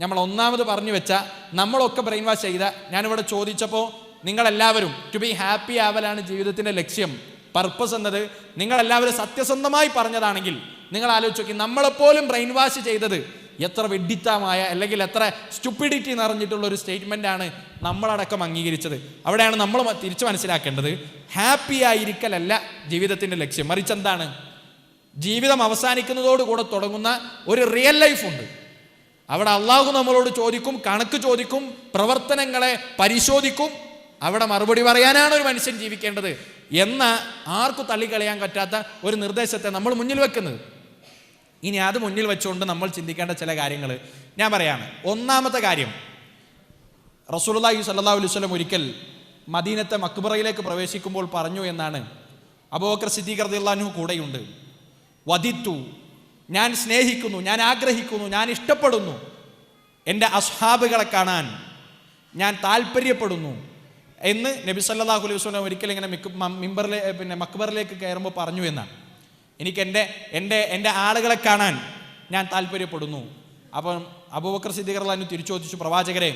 നമ്മൾ ഒന്നാമത് പറഞ്ഞു വെച്ച നമ്മളൊക്കെ ബ്രെയിൻ വാഷ് ചെയ്ത, ഞാനിവിടെ ചോദിച്ചപ്പോൾ നിങ്ങളെല്ലാവരും ടു ബി ഹാപ്പി ആവലാണ് ജീവിതത്തിൻ്റെ ലക്ഷ്യം, പർപ്പസ് എന്നത് നിങ്ങളെല്ലാവരും സത്യസന്ധമായി പറഞ്ഞതാണെങ്കിൽ നിങ്ങൾ ആലോചിച്ച് നോക്കി, നമ്മളെപ്പോലും ബ്രെയിൻ വാഷ് ചെയ്തത് എത്ര വിഡ്ഢിത്തമായ അല്ലെങ്കിൽ എത്ര സ്റ്റുപ്പിഡിറ്റി നിറഞ്ഞിട്ടുള്ള ഒരു സ്റ്റേറ്റ്മെൻ്റാണ് നമ്മളടക്കം അംഗീകരിച്ചത്. അവിടെയാണ് നമ്മൾ തിരിച്ചു മനസ്സിലാക്കേണ്ടത്, ഹാപ്പി ആയിരിക്കലല്ല ജീവിതത്തിൻ്റെ ലക്ഷ്യം. മറിച്ച് എന്താണ്? ജീവിതം അവസാനിക്കുന്നതോടുകൂടെ തുടങ്ങുന്ന ഒരു റിയൽ ലൈഫ് ഉണ്ട്. അവിടെ അള്ളാഹു നമ്മളോട് ചോദിക്കും, കണക്ക് ചോദിക്കും, പ്രവർത്തനങ്ങളെ പരിശോധിക്കും. അവിടെ മറുപടി പറയാനാണ് ഒരു മനുഷ്യൻ ജീവിക്കേണ്ടത് എന്ന ആർക്കും തള്ളിക്കളയാൻ പറ്റാത്ത ഒരു നിർദ്ദേശത്തെ നമ്മൾ മുന്നിൽ വെക്കുന്നത്. ഇനി അത് മുന്നിൽ വെച്ചുകൊണ്ട് നമ്മൾ ചിന്തിക്കേണ്ട ചില കാര്യങ്ങൾ ഞാൻ പറയാണ്. ഒന്നാമത്തെ കാര്യം, റസൂലുള്ളാഹി സ്വല്ലല്ലാഹു അലൈഹി വസല്ലം ഒരിക്കൽ മദീനത്തെ മക്ബറയിലേക്ക് പ്രവേശിക്കുമ്പോൾ പറഞ്ഞു എന്നാണ്. അബൂബക്കർ സിദ്ദീഖ് റളിയല്ലാഹു അൻഹു കൂടെയുണ്ട്. വദിത്തു, ഞാൻ സ്നേഹിക്കുന്നു, ഞാൻ ആഗ്രഹിക്കുന്നു, ഞാൻ ഇഷ്ടപ്പെടുന്നു, എൻ്റെ അസ്ഹാബുകളെ കാണാൻ ഞാൻ താല്പര്യപ്പെടുന്നു എന്ന് നബി സല്ലല്ലാഹു അലൈഹി വസല്ലം ഒരിക്കൽ ഇങ്ങനെ മക്ബറിലേക്ക് കയറുമ്പോൾ പറഞ്ഞു എന്നാണ്. എനിക്ക് എൻ്റെ ആളുകളെ കാണാൻ ഞാൻ താല്പര്യപ്പെടുന്നു. അപ്പം അബൂബക്കർ സിദ്ദീഖ് റളിയല്ലാഹു അൻഹു തിരിച്ചു ചോദിച്ചു, പ്രവാചകരെ,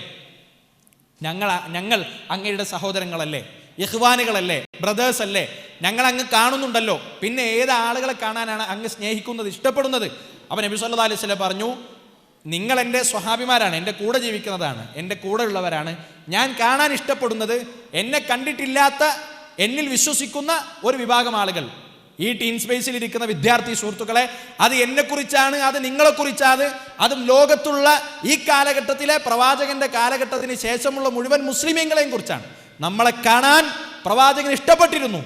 ഞങ്ങൾ അങ്ങയുടെ സഹോദരങ്ങളല്ലേ, ഇഖ്വാനുകളല്ലേ, ബ്രദേഴ്സ് അല്ലേ, ഞങ്ങൾ അങ്ങ് കാണുന്നുണ്ടല്ലോ, പിന്നെ ഏത് ആളുകളെ കാണാനാണ് അങ്ങ് സ്നേഹിക്കുന്നത്, ഇഷ്ടപ്പെടുന്നത്? അപ്പം നബി സല്ലല്ലാഹു അലൈഹി വസല്ലം പറഞ്ഞു, നിങ്ങൾ എൻ്റെ സ്വഹാബിമാരാണ്, എൻ്റെ കൂടെ ജീവിക്കുന്നതാണ്, എൻ്റെ കൂടെ ഉള്ളവരാണ്. ഞാൻ കാണാൻ ഇഷ്ടപ്പെടുന്നത് എന്നെ കണ്ടിട്ടില്ലാത്ത, എന്നിൽ വിശ്വസിക്കുന്ന ഒരു വിഭാഗം ആളുകൾ. ഈ ടീൻ സ്പേസിൽ ഇരിക്കുന്ന വിദ്യാർത്ഥി സുഹൃത്തുക്കളെ, അത് എന്നെക്കുറിച്ചാണ്, അത് നിങ്ങളെക്കുറിച്ചാണ്, അതും ലോകത്തുള്ള ഈ കാലഘട്ടത്തിലെ പ്രവാചകന്റെ കാലഘട്ടത്തിന് ശേഷമുള്ള മുഴുവൻ മുസ്ലിമീങ്ങളെയും കുറിച്ചാണ്. നമ്മളെ കാണാൻ പ്രവാചകൻ ഇഷ്ടപ്പെട്ടിരുന്നു.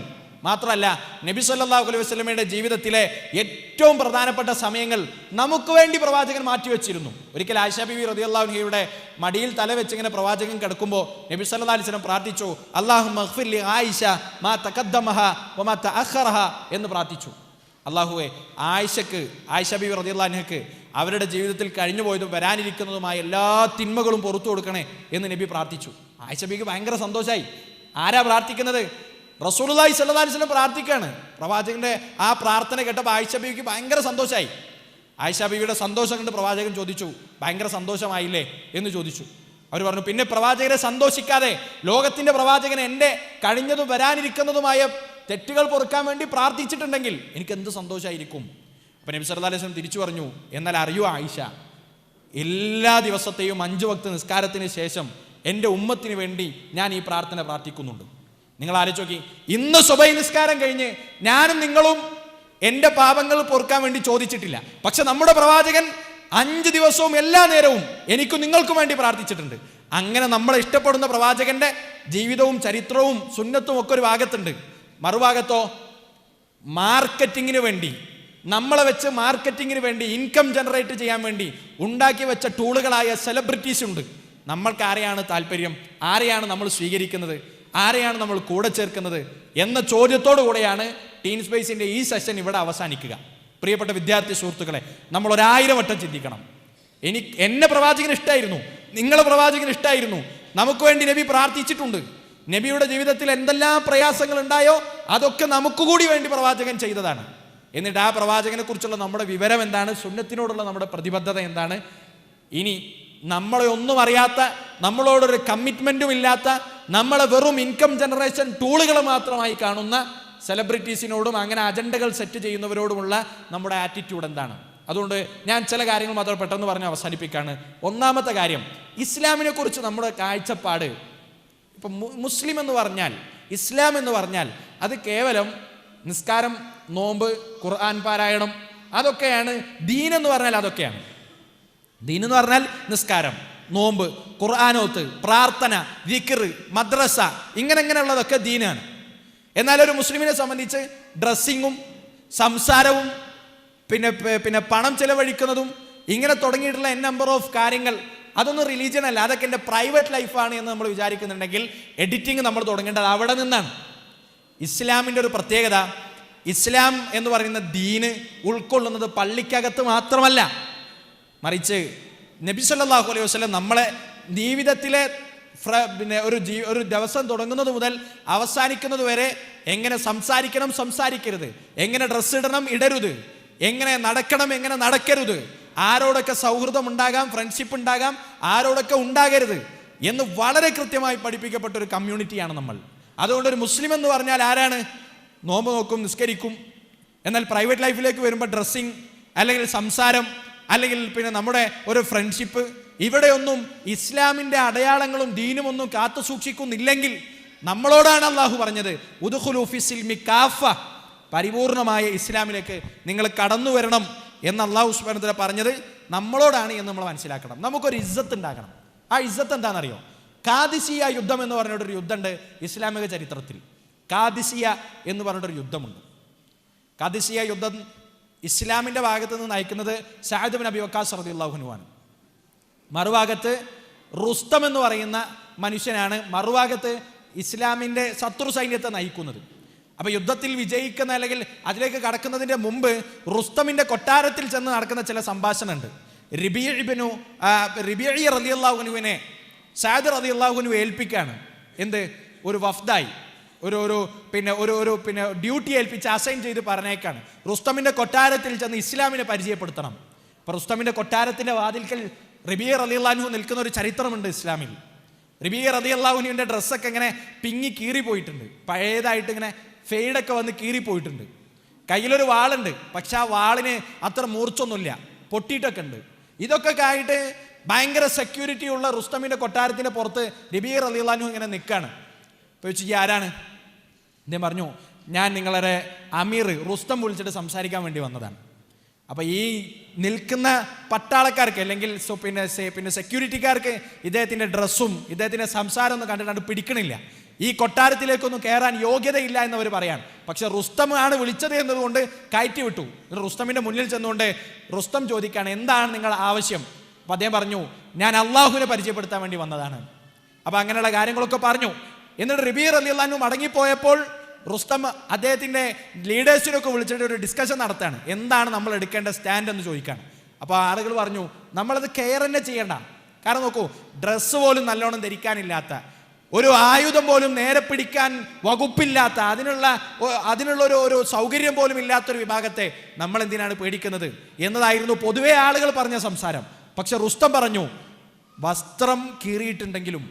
മാത്രമല്ല, നബി സല്ലല്ലാഹു അലൈഹി വസല്ലമയുടെ ജീവിതത്തിലെ ഏറ്റവും പ്രധാനപ്പെട്ട സമയങ്ങൾ നമുക്ക് വേണ്ടി പ്രവാചകൻ മാറ്റിവെച്ചിരുന്നു. ഒരിക്കൽ ആയിഷ ബീവി റളിയല്ലാഹു അൻഹയുടെ മടിയിൽ തല വെച്ചിങ്ങനെ പ്രവാചകൻ കിടക്കുമ്പോൾ നബി സല്ലല്ലാഹു അലൈഹി വസല്ലം പ്രാർത്ഥിച്ചു, അല്ലാഹുമ്മ ഗ്ഫിർ ലി ആയിഷ മാ തഖദ്ദമഹ വമാ തഅഖറഹ എന്ന് പ്രാർത്ഥിച്ചു. അല്ലാഹുവേ, ആയിഷ ബീവി റളിയല്ലാഹു അൻഹയ്ക്ക് അവരുടെ ജീവിതത്തിൽ കഴിഞ്ഞു പോയതും വരാനിരിക്കുന്നതുമായ എല്ലാ തിന്മകളും പുറത്തു കൊടുക്കണേ എന്ന് നബി പ്രാർത്ഥിച്ചു. ആയിഷ ബീവിക്ക് ഭയങ്കര സന്തോഷമായി. ആരാ പ്രാർത്ഥിക്കുന്നത്? റസൂലുള്ളാഹി സ്വല്ലല്ലാഹു അലൈഹി വസല്ലം പ്രാർത്ഥിക്കുകയാണ്. പ്രവാചകന്റെ ആ പ്രാർത്ഥന കേട്ടപ്പോൾ ആയിഷ ബീവിക്ക് ഭയങ്കര സന്തോഷമായി. ആയിഷ ബീവിയുടെ സന്തോഷം കണ്ട് പ്രവാചകൻ ചോദിച്ചു, ഭയങ്കര സന്തോഷമായില്ലേ എന്ന് ചോദിച്ചു. അവർ പറഞ്ഞു, പിന്നെ പ്രവാചകരെ സന്തോഷിക്കാതെ ലോകത്തിന്റെ പ്രവാചകൻ എൻ്റെ കഴിഞ്ഞതും വരാനിരിക്കുന്നതുമായ തെറ്റുകൾ പൊറുക്കാൻ വേണ്ടി പ്രാർത്ഥിച്ചിട്ടുണ്ടെങ്കിൽ എനിക്ക് എന്ത് സന്തോഷമായിരിക്കും? അപ്പം നബി സല്ലല്ലാഹു അലൈഹി വസല്ലം തിരിച്ചു പറഞ്ഞു, എന്നാൽ അറിയൂ ആയിഷ, എല്ലാ ദിവസത്തെയും 5 വക്ത് നിസ്കാരത്തിന് ശേഷം എൻ്റെ ഉമ്മത്തിന് വേണ്ടി ഞാൻ ഈ പ്രാർത്ഥന പ്രാർത്ഥിക്കുന്നുണ്ട്. നിങ്ങൾ ആലോചിച്ച് നോക്കി, ഇന്ന് സുബഹി നിസ്കാരം കഴിഞ്ഞ് ഞാനും നിങ്ങളും എൻ്റെ പാപങ്ങൾ പൊറുക്കാൻ വേണ്ടി ചോദിച്ചിട്ടില്ല. പക്ഷെ നമ്മുടെ പ്രവാചകൻ 5 ദിവസവും എല്ലാ നേരവും എനിക്കും നിങ്ങൾക്കും വേണ്ടി പ്രാർത്ഥിച്ചിട്ടുണ്ട്. അങ്ങനെ നമ്മളെ ഇഷ്ടപ്പെടുന്ന പ്രവാചകന്റെ ജീവിതവും ചരിത്രവും സുന്നത്തും ഒക്കെ ഒരു ഭാഗത്തുണ്ട്. മറുഭാഗത്തോ മാർക്കറ്റിങ്ങിന് വേണ്ടി, നമ്മളെ വെച്ച് മാർക്കറ്റിങ്ങിന് വേണ്ടി, ഇൻകം ജനറേറ്റ് ചെയ്യാൻ വേണ്ടി ഉണ്ടാക്കി വെച്ച ടൂളുകളായ സെലിബ്രിറ്റീസ് ഉണ്ട്. നമ്മൾക്ക് ആരെയാണ് താല്പര്യം? ആരെയാണ് നമ്മൾ സ്വീകരിക്കുന്നത്? ആരെയാണ് നമ്മൾ കൂടെ ചേർക്കുന്നത് എന്ന ചോദ്യത്തോടു കൂടെയാണ് ടീൻ സ്പേസിൻ്റെ ഈ സെഷൻ ഇവിടെ അവസാനിക്കുക. പ്രിയപ്പെട്ട വിദ്യാർത്ഥി സുഹൃത്തുക്കളെ, നമ്മൾ 1000 വട്ടം ചിന്തിക്കണം. എന്നെ പ്രവാചകന് ഇഷ്ടമായിരുന്നു, നിങ്ങളെ പ്രവാചകന് ഇഷ്ടമായിരുന്നു, നമുക്ക് വേണ്ടി നബി പ്രാർത്ഥിച്ചിട്ടുണ്ട്. നബിയുടെ ജീവിതത്തിൽ എന്തെല്ലാം പ്രയാസങ്ങൾ ഉണ്ടായോ അതൊക്കെ നമുക്ക് കൂടി വേണ്ടി പ്രവാചകൻ ചെയ്തതാണ്. എന്നിട്ട് ആ പ്രവാചകനെ കുറിച്ചുള്ള നമ്മുടെ വിവരം എന്താണ്? സുന്നത്തിനോടുള്ള നമ്മുടെ പ്രതിബദ്ധത എന്താണ്? ഇനി നമ്മളെ ഒന്നും അറിയാത്ത, നമ്മളോടൊരു കമ്മിറ്റ്മെൻറ്റും ഇല്ലാത്ത, നമ്മളെ വെറും ഇൻകം ജനറേഷൻ ടൂളുകൾ മാത്രമായി കാണുന്ന സെലിബ്രിറ്റീസിനോടും അങ്ങനെ അജണ്ടകൾ സെറ്റ് ചെയ്യുന്നവരോടുമുള്ള നമ്മുടെ ആറ്റിറ്റ്യൂഡ് എന്താണ്? അതുകൊണ്ട് ഞാൻ ചില കാര്യങ്ങൾ മാത്രം പെട്ടെന്ന് പറഞ്ഞ് അവസാനിപ്പിക്കുകയാണ്. ഒന്നാമത്തെ കാര്യം, ഇസ്ലാമിനെ കുറിച്ച് നമ്മുടെ കാഴ്ചപ്പാട്. ഇപ്പം മുസ്ലിം എന്ന് പറഞ്ഞാൽ, ഇസ്ലാം എന്ന് പറഞ്ഞാൽ അത് കേവലം നിസ്കാരം, നോമ്പ്, ഖുർആൻ പാരായണം, അതൊക്കെയാണ്. ദീൻ എന്ന് പറഞ്ഞാൽ അതൊക്കെയാണ്. ദീൻ എന്ന് പറഞ്ഞാൽ നിസ്കാരം, നോമ്പ്, ഖുർആനോത്ത്, പ്രാർത്ഥന, ദിക്ർ, മദ്രസ, ഇങ്ങനെയുള്ളതൊക്കെ ദീനാണ്. എന്നാൽ ഒരു മുസ്ലിമിനെ സംബന്ധിച്ച് ഡ്രസ്സിങ്ങും സംസാരവും പിന്നെ പണം ചെലവഴിക്കുന്നതും ഇങ്ങനെ തുടങ്ങിയിട്ടുള്ള നമ്പർ ഓഫ് കാര്യങ്ങൾ, അതൊന്നും റിലീജിയൻ അല്ല, അതൊക്കെ എൻ്റെ പ്രൈവറ്റ് ലൈഫാണ് എന്ന് നമ്മൾ വിചാരിക്കുന്നുണ്ടെങ്കിൽ എഡിറ്റിംഗ് നമ്മൾ തുടങ്ങേണ്ടത് അവിടെ നിന്നാണ്. ഇസ്ലാമിൻ്റെ ഒരു പ്രത്യേകത, ഇസ്ലാം എന്ന് പറയുന്ന ദീന് ഉൾക്കൊള്ളുന്നത് പള്ളിക്കകത്ത് മാത്രമല്ല, മറിച്ച് നബി സല്ലല്ലാഹു അലൈഹി വസല്ലം നമ്മളെ ജീവിതത്തിലെ ഒരു ദിവസം തുടങ്ങുന്നത് മുതൽ അവസാനിക്കുന്നത് വരെ എങ്ങനെ സംസാരിക്കണം, സംസാരിക്കരുത്, എങ്ങനെ ഡ്രസ്സ് ഇടണം, ഇടരുത്, എങ്ങനെ നടക്കണം, എങ്ങനെ നടക്കരുത്, ആരോടൊക്കെ സൗഹൃദം ഉണ്ടാകാം, ഫ്രണ്ട്ഷിപ്പ് ഉണ്ടാകാം, ആരോടൊക്കെ ഉണ്ടാകരുത് എന്ന് വളരെ കൃത്യമായി പഠിപ്പിക്കപ്പെട്ട ഒരു കമ്മ്യൂണിറ്റിയാണ് നമ്മൾ. അതുകൊണ്ട് ഒരു മുസ്ലിം എന്ന് പറഞ്ഞാൽ ആരാണ്? നോമ്പ് നോക്കും, നിസ്കരിക്കും, എന്നാൽ പ്രൈവറ്റ് ലൈഫിലേക്ക് വരുമ്പോൾ ഡ്രസ്സിങ്, അല്ലെങ്കിൽ സംസാരം, അല്ലെങ്കിൽ പിന്നെ നമ്മുടെ ഒരു ഫ്രണ്ട്ഷിപ്പ്, ഇവിടെയൊന്നും ഇസ്ലാമിൻ്റെ അടയാളങ്ങളും ദീനും ഒന്നും കാത്തു സൂക്ഷിക്കുന്നില്ലെങ്കിൽ നമ്മളോടാണ് അള്ളാഹു പറഞ്ഞത്, ഉദ്ഖുലൂ ഫിസ്സിൽമി കാഫ, പരിപൂർണമായ ഇസ്ലാമിലേക്ക് നിങ്ങൾ കടന്നു വരണം എന്ന് അള്ളാഹു സുബ്ഹാനഹു വ തആല പറഞ്ഞത് നമ്മളോടാണ് എന്ന് നമ്മൾ മനസ്സിലാക്കണം. നമുക്കൊരു ഇസ്സത്ത് ഉണ്ടാക്കണം. ആ ഇസ്സത്ത് എന്താണെന്നറിയോ? ഖാദിസിയ യുദ്ധം എന്ന് പറഞ്ഞിട്ടൊരു യുദ്ധമുണ്ട് ഇസ്ലാമിക ചരിത്രത്തിൽ. ഖാദിസിയ എന്ന് പറഞ്ഞിട്ടൊരു യുദ്ധമുണ്ട്. ഖാദിസിയ യുദ്ധം ഇസ്ലാമിൻ്റെ ഭാഗത്ത് നിന്ന് നയിക്കുന്നത് സഅദ് ബിൻ അബി വഖാസ് റളിയല്ലാഹു അൻഹു ആണ്. മറുഭാഗത്ത് റുസ്തം എന്ന് പറയുന്ന മനുഷ്യനാണ് മറുഭാഗത്ത് ഇസ്ലാമിൻ്റെ ശത്രു സൈന്യത്തെ നയിക്കുന്നത്. അപ്പോൾ യുദ്ധത്തിൽ വിജയിക്കുന്ന അല്ലെങ്കിൽ അതിലേക്ക് കടക്കുന്നതിൻ്റെ മുമ്പ് റുസ്തമിൻ്റെ കൊട്ടാരത്തിൽ ചെന്ന് നടക്കുന്ന ചില സംഭാഷണമുണ്ട്. റിബിഇ റളിയല്ലാഹു അൻഹുവിനെ സഅദ് റളിയല്ലാഹു അൻഹു ഏൽപ്പിക്കാണ്. എന്ത്? ഒരു വഫ്ദായി ഒരു ഡ്യൂട്ടി ഏൽപ്പിച്ച് അസൈൻ ചെയ്ത് പറഞ്ഞേക്കാണ്. റുസ്തമിൻ്റെ കൊട്ടാരത്തിൽ ചെന്ന് ഇസ്ലാമിനെ പരിചയപ്പെടുത്തണം. അപ്പോൾ റുസ്തമിൻ്റെ കൊട്ടാരത്തിൻ്റെ വാതിൽക്കൽ റിബിഇ റളിയല്ലാഹു അൻഹു നിൽക്കുന്ന ഒരു ചരിത്രമുണ്ട് ഇസ്ലാമിൽ. റിബിഇ റളിയല്ലാഹു അൻഹുവിൻ്റെ ഡ്രസ്സൊക്കെ ഇങ്ങനെ പിങ്ങി കീറിപ്പോയിട്ടുണ്ട്, പഴയതായിട്ട് ഇങ്ങനെ ഫെയ്ഡൊക്കെ വന്ന് കീറിപ്പോയിട്ടുണ്ട്. കയ്യിലൊരു വാളുണ്ട്, പക്ഷെ ആ വാളിന് അത്ര മൂർച്ചൊന്നുമില്ല, പൊട്ടിയിട്ടൊക്കെ ഉണ്ട്. ഇതൊക്കെ ആയിട്ട് ഭയങ്കര സെക്യൂരിറ്റി ഉള്ള റുസ്തമിൻ്റെ കൊട്ടാരത്തിൻ്റെ പുറത്ത് റിബിഇ റളിയല്ലാഹു അൻഹു ഇങ്ങനെ നിൽക്കുകയാണ്. അപ്പോൾ ചോദിച്ചു, ഈ ആരാണ്? അദ്ദേഹം പറഞ്ഞു, ഞാൻ നിങ്ങളുടെ അമീർ റുസ്തം വിളിച്ചിട്ട് സംസാരിക്കാൻ വേണ്ടി വന്നതാണ്. അപ്പോൾ ഈ നിൽക്കുന്ന പട്ടാളക്കാർക്ക് അല്ലെങ്കിൽ പിന്നെ സെക്യൂരിറ്റിക്കാർക്ക് ഇദ്ദേഹത്തിൻ്റെ ഡ്രസ്സും ഇദ്ദേഹത്തിൻ്റെ സംസാരം ഒന്നും കണ്ടിട്ട് പിടിക്കണില്ല. ഈ കൊട്ടാരത്തിലേക്കൊന്നും കയറാൻ യോഗ്യതയില്ല എന്നവർ പറയാണ്. പക്ഷെ റുസ്തം ആണ് വിളിച്ചത് എന്നതുകൊണ്ട് കയറ്റി വിട്ടു. റുസ്തമിൻ്റെ മുന്നിൽ ചെന്നുകൊണ്ട് റുസ്തം ചോദിക്കുകയാണ്, എന്താണ് നിങ്ങളുടെ ആവശ്യം? അപ്പോൾ അദ്ദേഹം പറഞ്ഞു, ഞാൻ അള്ളാഹുവിനെ പരിചയപ്പെടുത്താൻ വേണ്ടി വന്നതാണ്. അപ്പോൾ അങ്ങനെയുള്ള കാര്യങ്ങളൊക്കെ പറഞ്ഞു. എന്നിട്ട് റിബിഇ റളിയല്ലാഹു അൻഹു മടങ്ങിപ്പോയപ്പോൾ റുസ്തം അദ്ദേഹത്തിൻ്റെ ലീഡേഴ്സിനൊക്കെ വിളിച്ചിട്ട് ഒരു ഡിസ്കഷൻ നടത്തുകയാണ്. എന്താണ് നമ്മൾ എടുക്കേണ്ട സ്റ്റാൻഡ് എന്ന് ചോദിക്കുകയാണ്. അപ്പോൾ ആളുകൾ പറഞ്ഞു, നമ്മളത് കെയർ തന്നെ ചെയ്യണ്ട. കാരണം നോക്കൂ, ഡ്രസ്സ് പോലും നല്ലോണം ധരിക്കാനില്ലാത്ത, ഒരു ആയുധം പോലും നേരെ പിടിക്കാൻ വകുപ്പില്ലാത്ത, അതിനുള്ള ഒരു സൗകര്യം പോലും ഇല്ലാത്തൊരു വിഭാഗത്തെ നമ്മൾ എന്തിനാണ് പേടിക്കുന്നത് എന്നതായിരുന്നു പൊതുവെ ആളുകൾ പറഞ്ഞ സംസാരം. പക്ഷെ റുസ്തം പറഞ്ഞു, വസ്ത്രം കീറിയിട്ടുണ്ടെങ്കിലും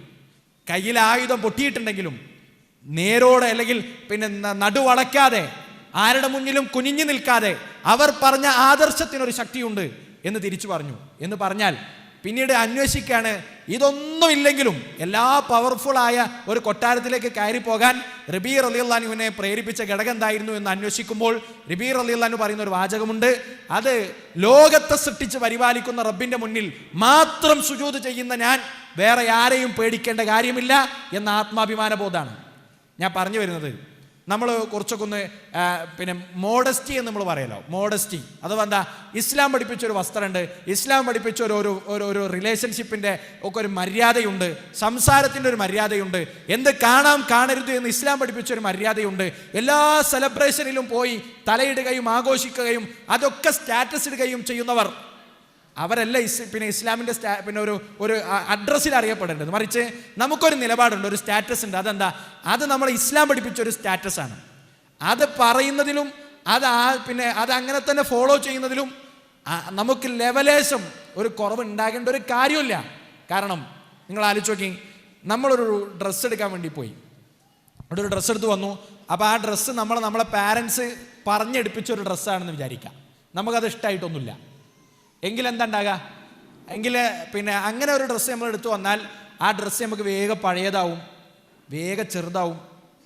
കയ്യിൽ ആയുധം പൊട്ടിയിട്ടുണ്ടെങ്കിലും നേരോടെ അല്ലെങ്കിൽ പിന്നെ നടുവളയ്ക്കാതെ ആരുടെ മുന്നിലും കുനിഞ്ഞു നിൽക്കാതെ അവർ പറഞ്ഞ ആദർശത്തിനൊരു ശക്തിയുണ്ട് എന്ന് തിരിച്ചു പറഞ്ഞു. എന്ന് പറഞ്ഞാൽ പിന്നീട് അന്വേഷിക്കുകയാണ്, ഇതൊന്നുമില്ലെങ്കിലും എല്ലാ പവർഫുള്ളായ ഒരു കൊട്ടാരത്തിലേക്ക് കയറി പോകാൻ റിബിഇ റളിയല്ലാഹു അൻഹുവിനെ പ്രേരിപ്പിച്ച ഘടകം എന്തായിരുന്നു എന്ന് അന്വേഷിക്കുമ്പോൾ റിബിഇ റളിയല്ലാഹു അൻഹു പറയുന്ന ഒരു വാചകമുണ്ട്, അത് ലോകത്തെ സൃഷ്ടിച്ച് പരിപാലിക്കുന്ന റബ്ബിൻ്റെ മുന്നിൽ മാത്രം സുജൂദ് ചെയ്യുന്ന ഞാൻ വേറെ ആരെയും പേടിക്കേണ്ട കാര്യമില്ല എന്ന ആത്മാഭിമാന ബോധമാണ്. ഞാൻ പറഞ്ഞു വരുന്നത്, നമ്മൾ കുറച്ചൊക്കെ ഒന്ന് പിന്നെ മോഡസ്റ്റി എന്ന് നമ്മൾ പറയല്ലോ, മോഡസ്റ്റി അഥവാ എന്താ, ഇസ്ലാം പഠിപ്പിച്ചൊരു വസ്ത്രമുണ്ട്, ഇസ്ലാം പഠിപ്പിച്ച ഒരു റിലേഷൻഷിപ്പിൻ്റെ ഒക്കെ ഒരു മര്യാദയുണ്ട്, സംസാരത്തിൻ്റെ ഒരു മര്യാദയുണ്ട്, എന്ത് കാണാം കാണരുത് എന്ന് ഇസ്ലാം പഠിപ്പിച്ചൊരു മര്യാദയുണ്ട്. എല്ലാ സെലിബ്രേഷനിലും പോയി തലയിടുകയും ആഘോഷിക്കുകയും അതൊക്കെ സ്റ്റാറ്റസ് ഇടുകയും ചെയ്യുന്നവർ അവരല്ല ഇസ്ലാമിൻ്റെ ഒരു അഡ്രസ്സിൽ അറിയപ്പെടേണ്ടത്. മറിച്ച് നമുക്കൊരു നിലപാടുണ്ട്, ഒരു സ്റ്റാറ്റസ് ഉണ്ട്. അതെന്താ? അത് നമ്മൾ ഇസ്ലാം പഠിപ്പിച്ചൊരു സ്റ്റാറ്റസാണ്. അത് പറയുന്നതിലും അത് അങ്ങനെ തന്നെ ഫോളോ ചെയ്യുന്നതിലും നമുക്ക് ലെവലേശം ഒരു കുറവ് ഉണ്ടാകേണ്ട ഒരു കാര്യമില്ല. കാരണം നിങ്ങൾ ആലോചിച്ച് നോക്കി, നമ്മളൊരു ഡ്രസ്സ് എടുക്കാൻ വേണ്ടി പോയി, അവിടെ ഒരു ഡ്രസ്സ് എടുത്ത് വന്നു. അപ്പോൾ ആ ഡ്രസ്സ് നമ്മളെ പാരൻസ് പറഞ്ഞെടുപ്പിച്ച ഒരു ഡ്രസ്സാണെന്ന് വിചാരിക്കാം. നമുക്കത് ഇഷ്ടമായിട്ടൊന്നുമില്ല. എങ്കിലെന്താ ഉണ്ടാകുക? പിന്നെ അങ്ങനെ ഒരു ഡ്രസ്സ് നമ്മൾ എടുത്തു വന്നാൽ ആ ഡ്രസ്സ് നമുക്ക് വേഗം പഴയതാവും, വേഗം ചെറുതാവും,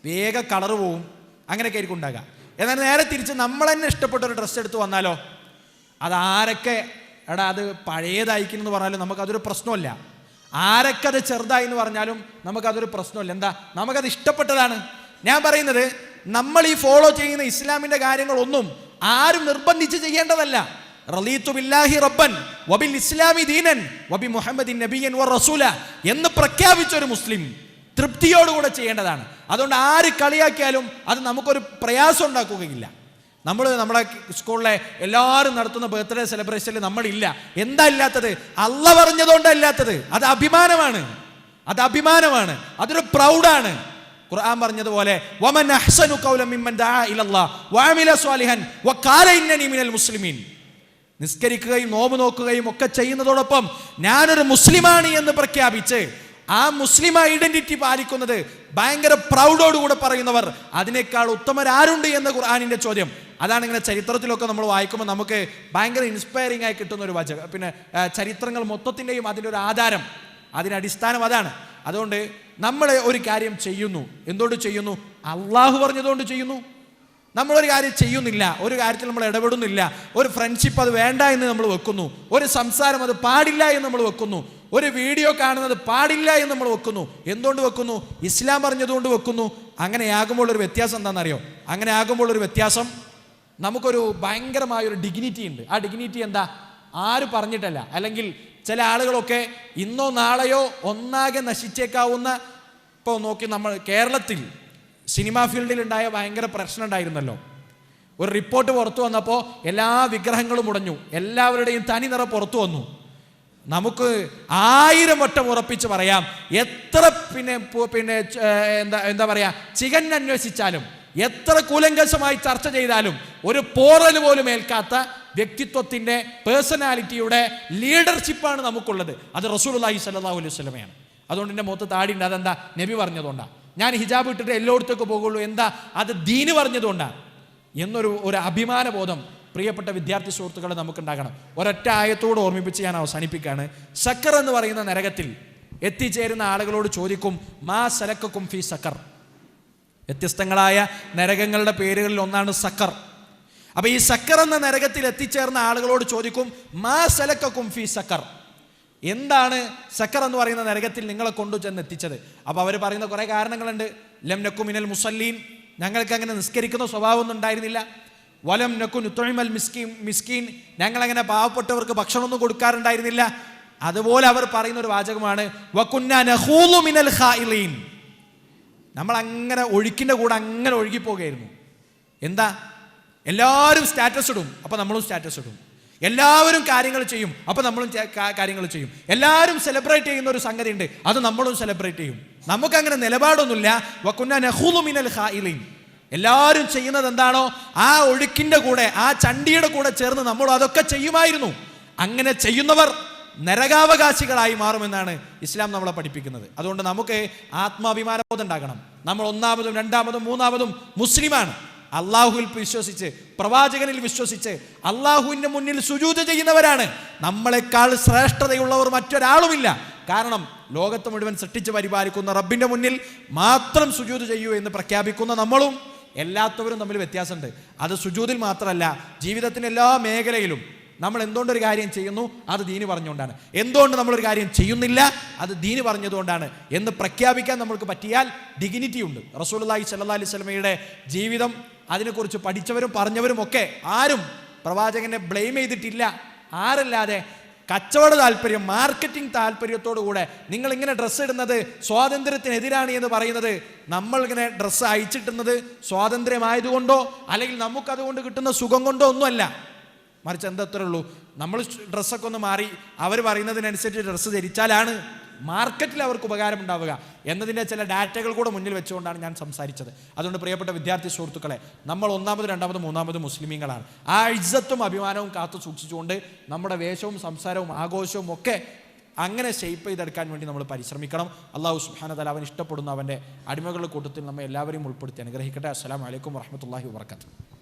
വേഗം കളറ് പോവും, അങ്ങനെയൊക്കെ ആയിരിക്കും ഉണ്ടാകുക. എന്നാൽ നേരെ തിരിച്ച് നമ്മൾ തന്നെ ഇഷ്ടപ്പെട്ട ഒരു ഡ്രസ്സ് എടുത്ത് വന്നാലോ, അതാരൊക്കെ അത് പഴയതായിരിക്കുമെന്ന് പറഞ്ഞാലും നമുക്കതൊരു പ്രശ്നമല്ല. ആരൊക്കെ അത് ചെറുതായി എന്ന് പറഞ്ഞാലും നമുക്കതൊരു പ്രശ്നമല്ല. എന്താ? നമുക്കത് ഇഷ്ടപ്പെട്ടതാണ്. ഞാൻ പറയുന്നത്, നമ്മൾ ഈ ഫോളോ ചെയ്യുന്ന ഇസ്ലാമിൻ്റെ കാര്യങ്ങളൊന്നും ആരും നിർബന്ധിച്ച് ചെയ്യേണ്ടതല്ല. റളീതു ബില്ലാഹി റബ്ബൻ വബിൽ ഇസ്ലാമി ദീനൻ വബി മുഹമ്മദിൻ നബിയ്യൻ വറസൂല എന്ന് പ്രഖ്യാപിച്ച ഒരു മുസ്ലിം തൃപ്തിയോടുകൂടെ ചെയ്യേണ്ടതാണ്. അതുകൊണ്ട് ആര് കളിയാക്കിയാലും അത് നമുക്കൊരു പ്രയാസം ഉണ്ടാക്കുകയില്ല. നമ്മുടെ സ്കൂളിലെ എല്ലാവരും നടത്തുന്ന ബർത്ത്ഡേ സെലിബ്രേഷനിൽ നമ്മളില്ല. എന്താ ഇല്ലാത്തത്? അല്ല പറഞ്ഞതുകൊണ്ടാണ് ഇല്ലാത്തത്. അത് അഭിമാനമാണ്, അതൊരു പ്രൗഡാണ്. ഖുർആൻ പറഞ്ഞതുപോലെ വമൻ അഹ്സനു ഖൗലൻ മിമ്മൻ ദആ ഇലല്ലാഹ് വഅമില സ്വാലിഹൻ വഖാല ഇന്നനി മിനൽ മുസ്ലിമീൻ. നിസ്കരിക്കുകയും നോമ്പ് നോക്കുകയും ഒക്കെ ചെയ്യുന്നതോടൊപ്പം ഞാനൊരു മുസ്ലിമാണ് എന്ന് പ്രഖ്യാപിച്ച് ആ മുസ്ലിം ഐഡന്റിറ്റി പാലിക്കുന്നത് ഭയങ്കര പ്രൗഡോടുകൂടെ പറയുന്നവർ അതിനേക്കാൾ ഉത്തമരാരുണ്ട് എന്ന ഖുർആനിന്റെ ചോദ്യം. അതാണ് ഇങ്ങനെ ചരിത്രത്തിലൊക്കെ നമ്മൾ വായിക്കുമ്പോൾ നമുക്ക് ഭയങ്കര ഇൻസ്പയറിംഗ് ആയി കിട്ടുന്ന ഒരു വാചകം. പിന്നെ ചരിത്രങ്ങൾ മൊത്തത്തിൻ്റെയും അതിൻ്റെ ഒരു ആധാരം, അതിൻ്റെ അടിസ്ഥാനം അതാണ്. അതുകൊണ്ട് നമ്മൾ ഒരു കാര്യം ചെയ്യുന്നു, എന്തുകൊണ്ട് ചെയ്യുന്നു? അള്ളാഹു പറഞ്ഞതുകൊണ്ട് ചെയ്യുന്നു. നമ്മളൊരു കാര്യം ചെയ്യുന്നില്ല, ഒരു കാര്യത്തിൽ നമ്മൾ ഇടപെടുന്നില്ല, ഒരു ഫ്രണ്ട്ഷിപ്പ് അത് വേണ്ട എന്ന് നമ്മൾ വെക്കുന്നു, ഒരു സംസാരം അത് പാടില്ല എന്ന് നമ്മൾ വെക്കുന്നു, ഒരു വീഡിയോ കാണുന്നത് പാടില്ല എന്ന് നമ്മൾ വെക്കുന്നു. എന്തുകൊണ്ട് വെക്കുന്നു? ഇസ്ലാം പറഞ്ഞതുകൊണ്ട് വെക്കുന്നു. അങ്ങനെയാകുമ്പോൾ ഒരു വ്യത്യാസം എന്താണെന്നറിയോ? അങ്ങനെ ആകുമ്പോൾ ഒരു വ്യത്യാസം, നമുക്കൊരു ഭയങ്കരമായൊരു ഡിഗ്നിറ്റി ഉണ്ട്. ആ ഡിഗ്നിറ്റി എന്താ? ആര് പറഞ്ഞിട്ടല്ല. അല്ലെങ്കിൽ ചില ആളുകളൊക്കെ ഇന്നോ നാളെയോ ഒന്നാകെ നശിച്ചേക്കാവുന്ന, ഇപ്പോൾ നോക്കി നമ്മൾ കേരളത്തിൽ സിനിമാ ഫീൽഡിൽ ഉണ്ടായ ഭയങ്കര പ്രശ്നം ഉണ്ടായിരുന്നല്ലോ. ഒരു റിപ്പോർട്ട് പുറത്തു വന്നപ്പോൾ എല്ലാ വിഗ്രഹങ്ങളും മുടഞ്ഞു, എല്ലാവരുടെയും തനി നിറം പുറത്തു വന്നു. നമുക്ക് 1000 വട്ടം ഉറപ്പിച്ച് പറയാം, എത്ര പിന്നെ എന്താ പറയാ ചികഞ്ഞന്വേഷിച്ചാലും, എത്ര കൂലങ്കഷമായി ചർച്ച ചെയ്താലും ഒരു പോറൽ പോലും ഏൽക്കാത്ത വ്യക്തിത്വത്തിന്റെ പേഴ്സണാലിറ്റിയുടെ ലീഡർഷിപ്പാണ് നമുക്കുള്ളത്. അത് റസൂലുള്ളാഹി സ്വല്ലല്ലാഹു അലൈഹി വസല്ലമയാണ്. അതുകൊണ്ട് എൻ്റെ മുഖത്ത് താടിയുണ്ട്. അതെന്താ? നബി പറഞ്ഞതുകൊണ്ടാണ്. ഞാൻ ഹിജാബ് ഇട്ടിട്ട് എല്ലായിടത്തേക്ക് പോകുള്ളൂ. എന്താ? അത് ദീന് പറഞ്ഞതുകൊണ്ടാണ് എന്നൊരു അഭിമാന ബോധം പ്രിയപ്പെട്ട വിദ്യാർത്ഥി സുഹൃത്തുക്കളെ നമുക്കുണ്ടാകണം. ഒരൊറ്റ ആയത്തോട് ഓർമ്മിപ്പിച്ച് ഞാൻ അവസാനിപ്പിക്കുകയാണ്. സക്കർ എന്ന് പറയുന്ന നരകത്തിൽ എത്തിച്ചേരുന്ന ആളുകളോട് ചോദിക്കും, മാ സലക്കക്കും ഫീ സക്കർ. വ്യത്യസ്തങ്ങളായ നരകങ്ങളുടെ പേരുകളിൽ ഒന്നാണ് സക്കർ. അപ്പൊ ഈ സക്കർ എന്ന നരകത്തിൽ എത്തിച്ചേർന്ന ആളുകളോട് ചോദിക്കും, മാ സലക്കക്കും ഫീ സക്കർ. എന്താണ് സക്കർ എന്ന് പറയുന്ന നരകത്തിൽ നിങ്ങളെ കൊണ്ടുചെന്ന് എത്തിച്ചത്? അപ്പോൾ അവർ പറയുന്ന കുറേ കാരണങ്ങളുണ്ട്. ലം നക്കു മിനൽ മുസല്ലീൻ, ഞങ്ങൾക്ക് അങ്ങനെ നിസ്കരിക്കുന്ന സ്വഭാവമൊന്നും ഉണ്ടായിരുന്നില്ല. വലം നക്കു നുത്ഇമൽ മിസ്കീൻ, ഞങ്ങളങ്ങനെ പാവപ്പെട്ടവർക്ക് ഭക്ഷണമൊന്നും കൊടുക്കാറുണ്ടായിരുന്നില്ല. അതുപോലെ അവർ പറയുന്ന ഒരു വാചകമാണ് വകുന്നാ നഖൂലു മിനൽ ഖായിലീൻ, നമ്മൾ അങ്ങനെ ഒഴുക്കിൻ്റെ കൂടെ അങ്ങനെ ഒഴുകിപ്പോകുകയായിരുന്നു. എന്താ? എല്ലാവരും സ്റ്റാറ്റസ് ഇടും, അപ്പോൾ നമ്മളും സ്റ്റാറ്റസ് ഇടും. എല്ലാവരും കാര്യങ്ങൾ ചെയ്യും, അപ്പോൾ നമ്മളും കാര്യങ്ങൾ ചെയ്യും. എല്ലാവരും സെലിബ്രേറ്റ് ചെയ്യുന്ന ഒരു സംഗതി ഉണ്ട്, അത് നമ്മളും സെലിബ്രേറ്റ് ചെയ്യും. നമുക്കങ്ങനെ നിലപാടൊന്നുമില്ല. വകുന്നാ നഖൂലു മിനൽ ഖായിലീൻ, എല്ലാവരും ചെയ്യുന്നത് എന്താണോ ആ ഒഴുക്കിൻ്റെ കൂടെ, ആ ചണ്ടിയുടെ കൂടെ ചേർന്ന് നമ്മൾ അതൊക്കെ ചെയ്യുമായിരുന്നു. അങ്ങനെ ചെയ്യുന്നവർ നരകാവകാശികളായി മാറുമെന്നാണ് ഇസ്ലാം നമ്മളെ പഠിപ്പിക്കുന്നത്. അതുകൊണ്ട് നമുക്ക് ആത്മാഭിമാനബോധം ഉണ്ടാകണം. നമ്മൾ ഒന്നാമതും രണ്ടാമതും മൂന്നാമതും മുസ്ലിമാണ്. അള്ളാഹുവിൽ വിശ്വസിച്ച്, പ്രവാചകനിൽ വിശ്വസിച്ച് അള്ളാഹുവിൻ്റെ മുന്നിൽ സുജൂദ് ചെയ്യുന്നവരാണ്. നമ്മളെക്കാൾ ശ്രേഷ്ഠതയുള്ളവർ മറ്റൊരാളുമില്ല. കാരണം ലോകത്ത് മുഴുവൻ സൃഷ്ടിച്ച് പരിപാലിക്കുന്ന റബ്ബിൻ്റെ മുന്നിൽ മാത്രം സുജൂദ് ചെയ്യൂ എന്ന് പ്രഖ്യാപിക്കുന്ന നമ്മളും എല്ലാത്തവരും തമ്മിൽ വ്യത്യാസമുണ്ട്. അത് സുജൂദിൽ മാത്രമല്ല, ജീവിതത്തിൻ്റെ എല്ലാ മേഖലയിലും നമ്മൾ എന്തുകൊണ്ടൊരു കാര്യം ചെയ്യുന്നു അത് ദീന് പറഞ്ഞുകൊണ്ടാണ്, എന്തുകൊണ്ട് നമ്മളൊരു കാര്യം ചെയ്യുന്നില്ല അത് ദീന് പറഞ്ഞതുകൊണ്ടാണ് എന്ന് പ്രഖ്യാപിക്കാൻ നമ്മൾക്ക് പറ്റിയാൽ ഡിഗ്നിറ്റി ഉണ്ട്. റസൂലുള്ളാഹി സ്വല്ലല്ലാഹി അലൈഹി വസല്ലമയുടെ ജീവിതം, അതിനെക്കുറിച്ച് പഠിച്ചവരും പറഞ്ഞവരും ഒക്കെ ആരും പ്രവാചകനെ ബ്ലെയിം ചെയ്തിട്ടില്ല. ആരല്ലാതെ കച്ചവട താല്പര്യം, മാർക്കറ്റിംഗ് താല്പര്യത്തോടു കൂടെ നിങ്ങളിങ്ങനെ ഡ്രസ്സ് ഇടുന്നത് സ്വാതന്ത്ര്യത്തിനെതിരാണ് എന്ന് പറയുന്നത്, നമ്മളിങ്ങനെ ഡ്രസ്സ് അയച്ചിട്ടുന്നത് സ്വാതന്ത്ര്യമായതുകൊണ്ടോ അല്ലെങ്കിൽ നമുക്കതുകൊണ്ട് കിട്ടുന്ന സുഖം കൊണ്ടോ ഒന്നുമല്ല. മറിച്ച് എന്തത്രേ ഉള്ളൂ, നമ്മൾ ഡ്രസ്സൊക്കെ ഒന്ന് മാറി അവർ പറയുന്നതിനനുസരിച്ച് ഡ്രസ്സ് ധരിച്ചാലാണ് മാർക്കറ്റിൽ അവർക്ക് ഉപകാരം ഉണ്ടാവുക എന്നതിൻ്റെ ചില ഡാറ്റകൾ കൂടെ മുന്നിൽ വെച്ചുകൊണ്ടാണ് ഞാൻ സംസാരിച്ചത്. അതുകൊണ്ട് പ്രിയപ്പെട്ട വിദ്യാർത്ഥി സുഹൃത്തുക്കളെ, നമ്മൾ ഒന്നാമത് രണ്ടാമത് മൂന്നാമത് മുസ്ലിമീങ്ങളാണ്. ആ ഇജ്ജത്തും അഭിമാനവും കാത്തു സൂക്ഷിച്ചുകൊണ്ട് നമ്മുടെ വേഷവും സംസാരവും ആഘോഷവും ഒക്കെ അങ്ങനെ ഷെയ്പ്പ് ചെയ്തെടുക്കാൻ വേണ്ടി നമ്മൾ പരിശ്രമിക്കണം. അല്ലാഹു സുബ്ഹാനഹു വ തആല അവൻ ഇഷ്ടപ്പെടുന്ന അവൻ്റെ അടിമകളുടെ കൂട്ടത്തിൽ നമ്മെ എല്ലാവരെയും ഉൾപ്പെടുത്തി അനുഗ്രഹിക്കട്ടെ. അസ്സലാമു അലൈക്കും വറഹ്മത്തുള്ളാഹി വബറകാതുഹു.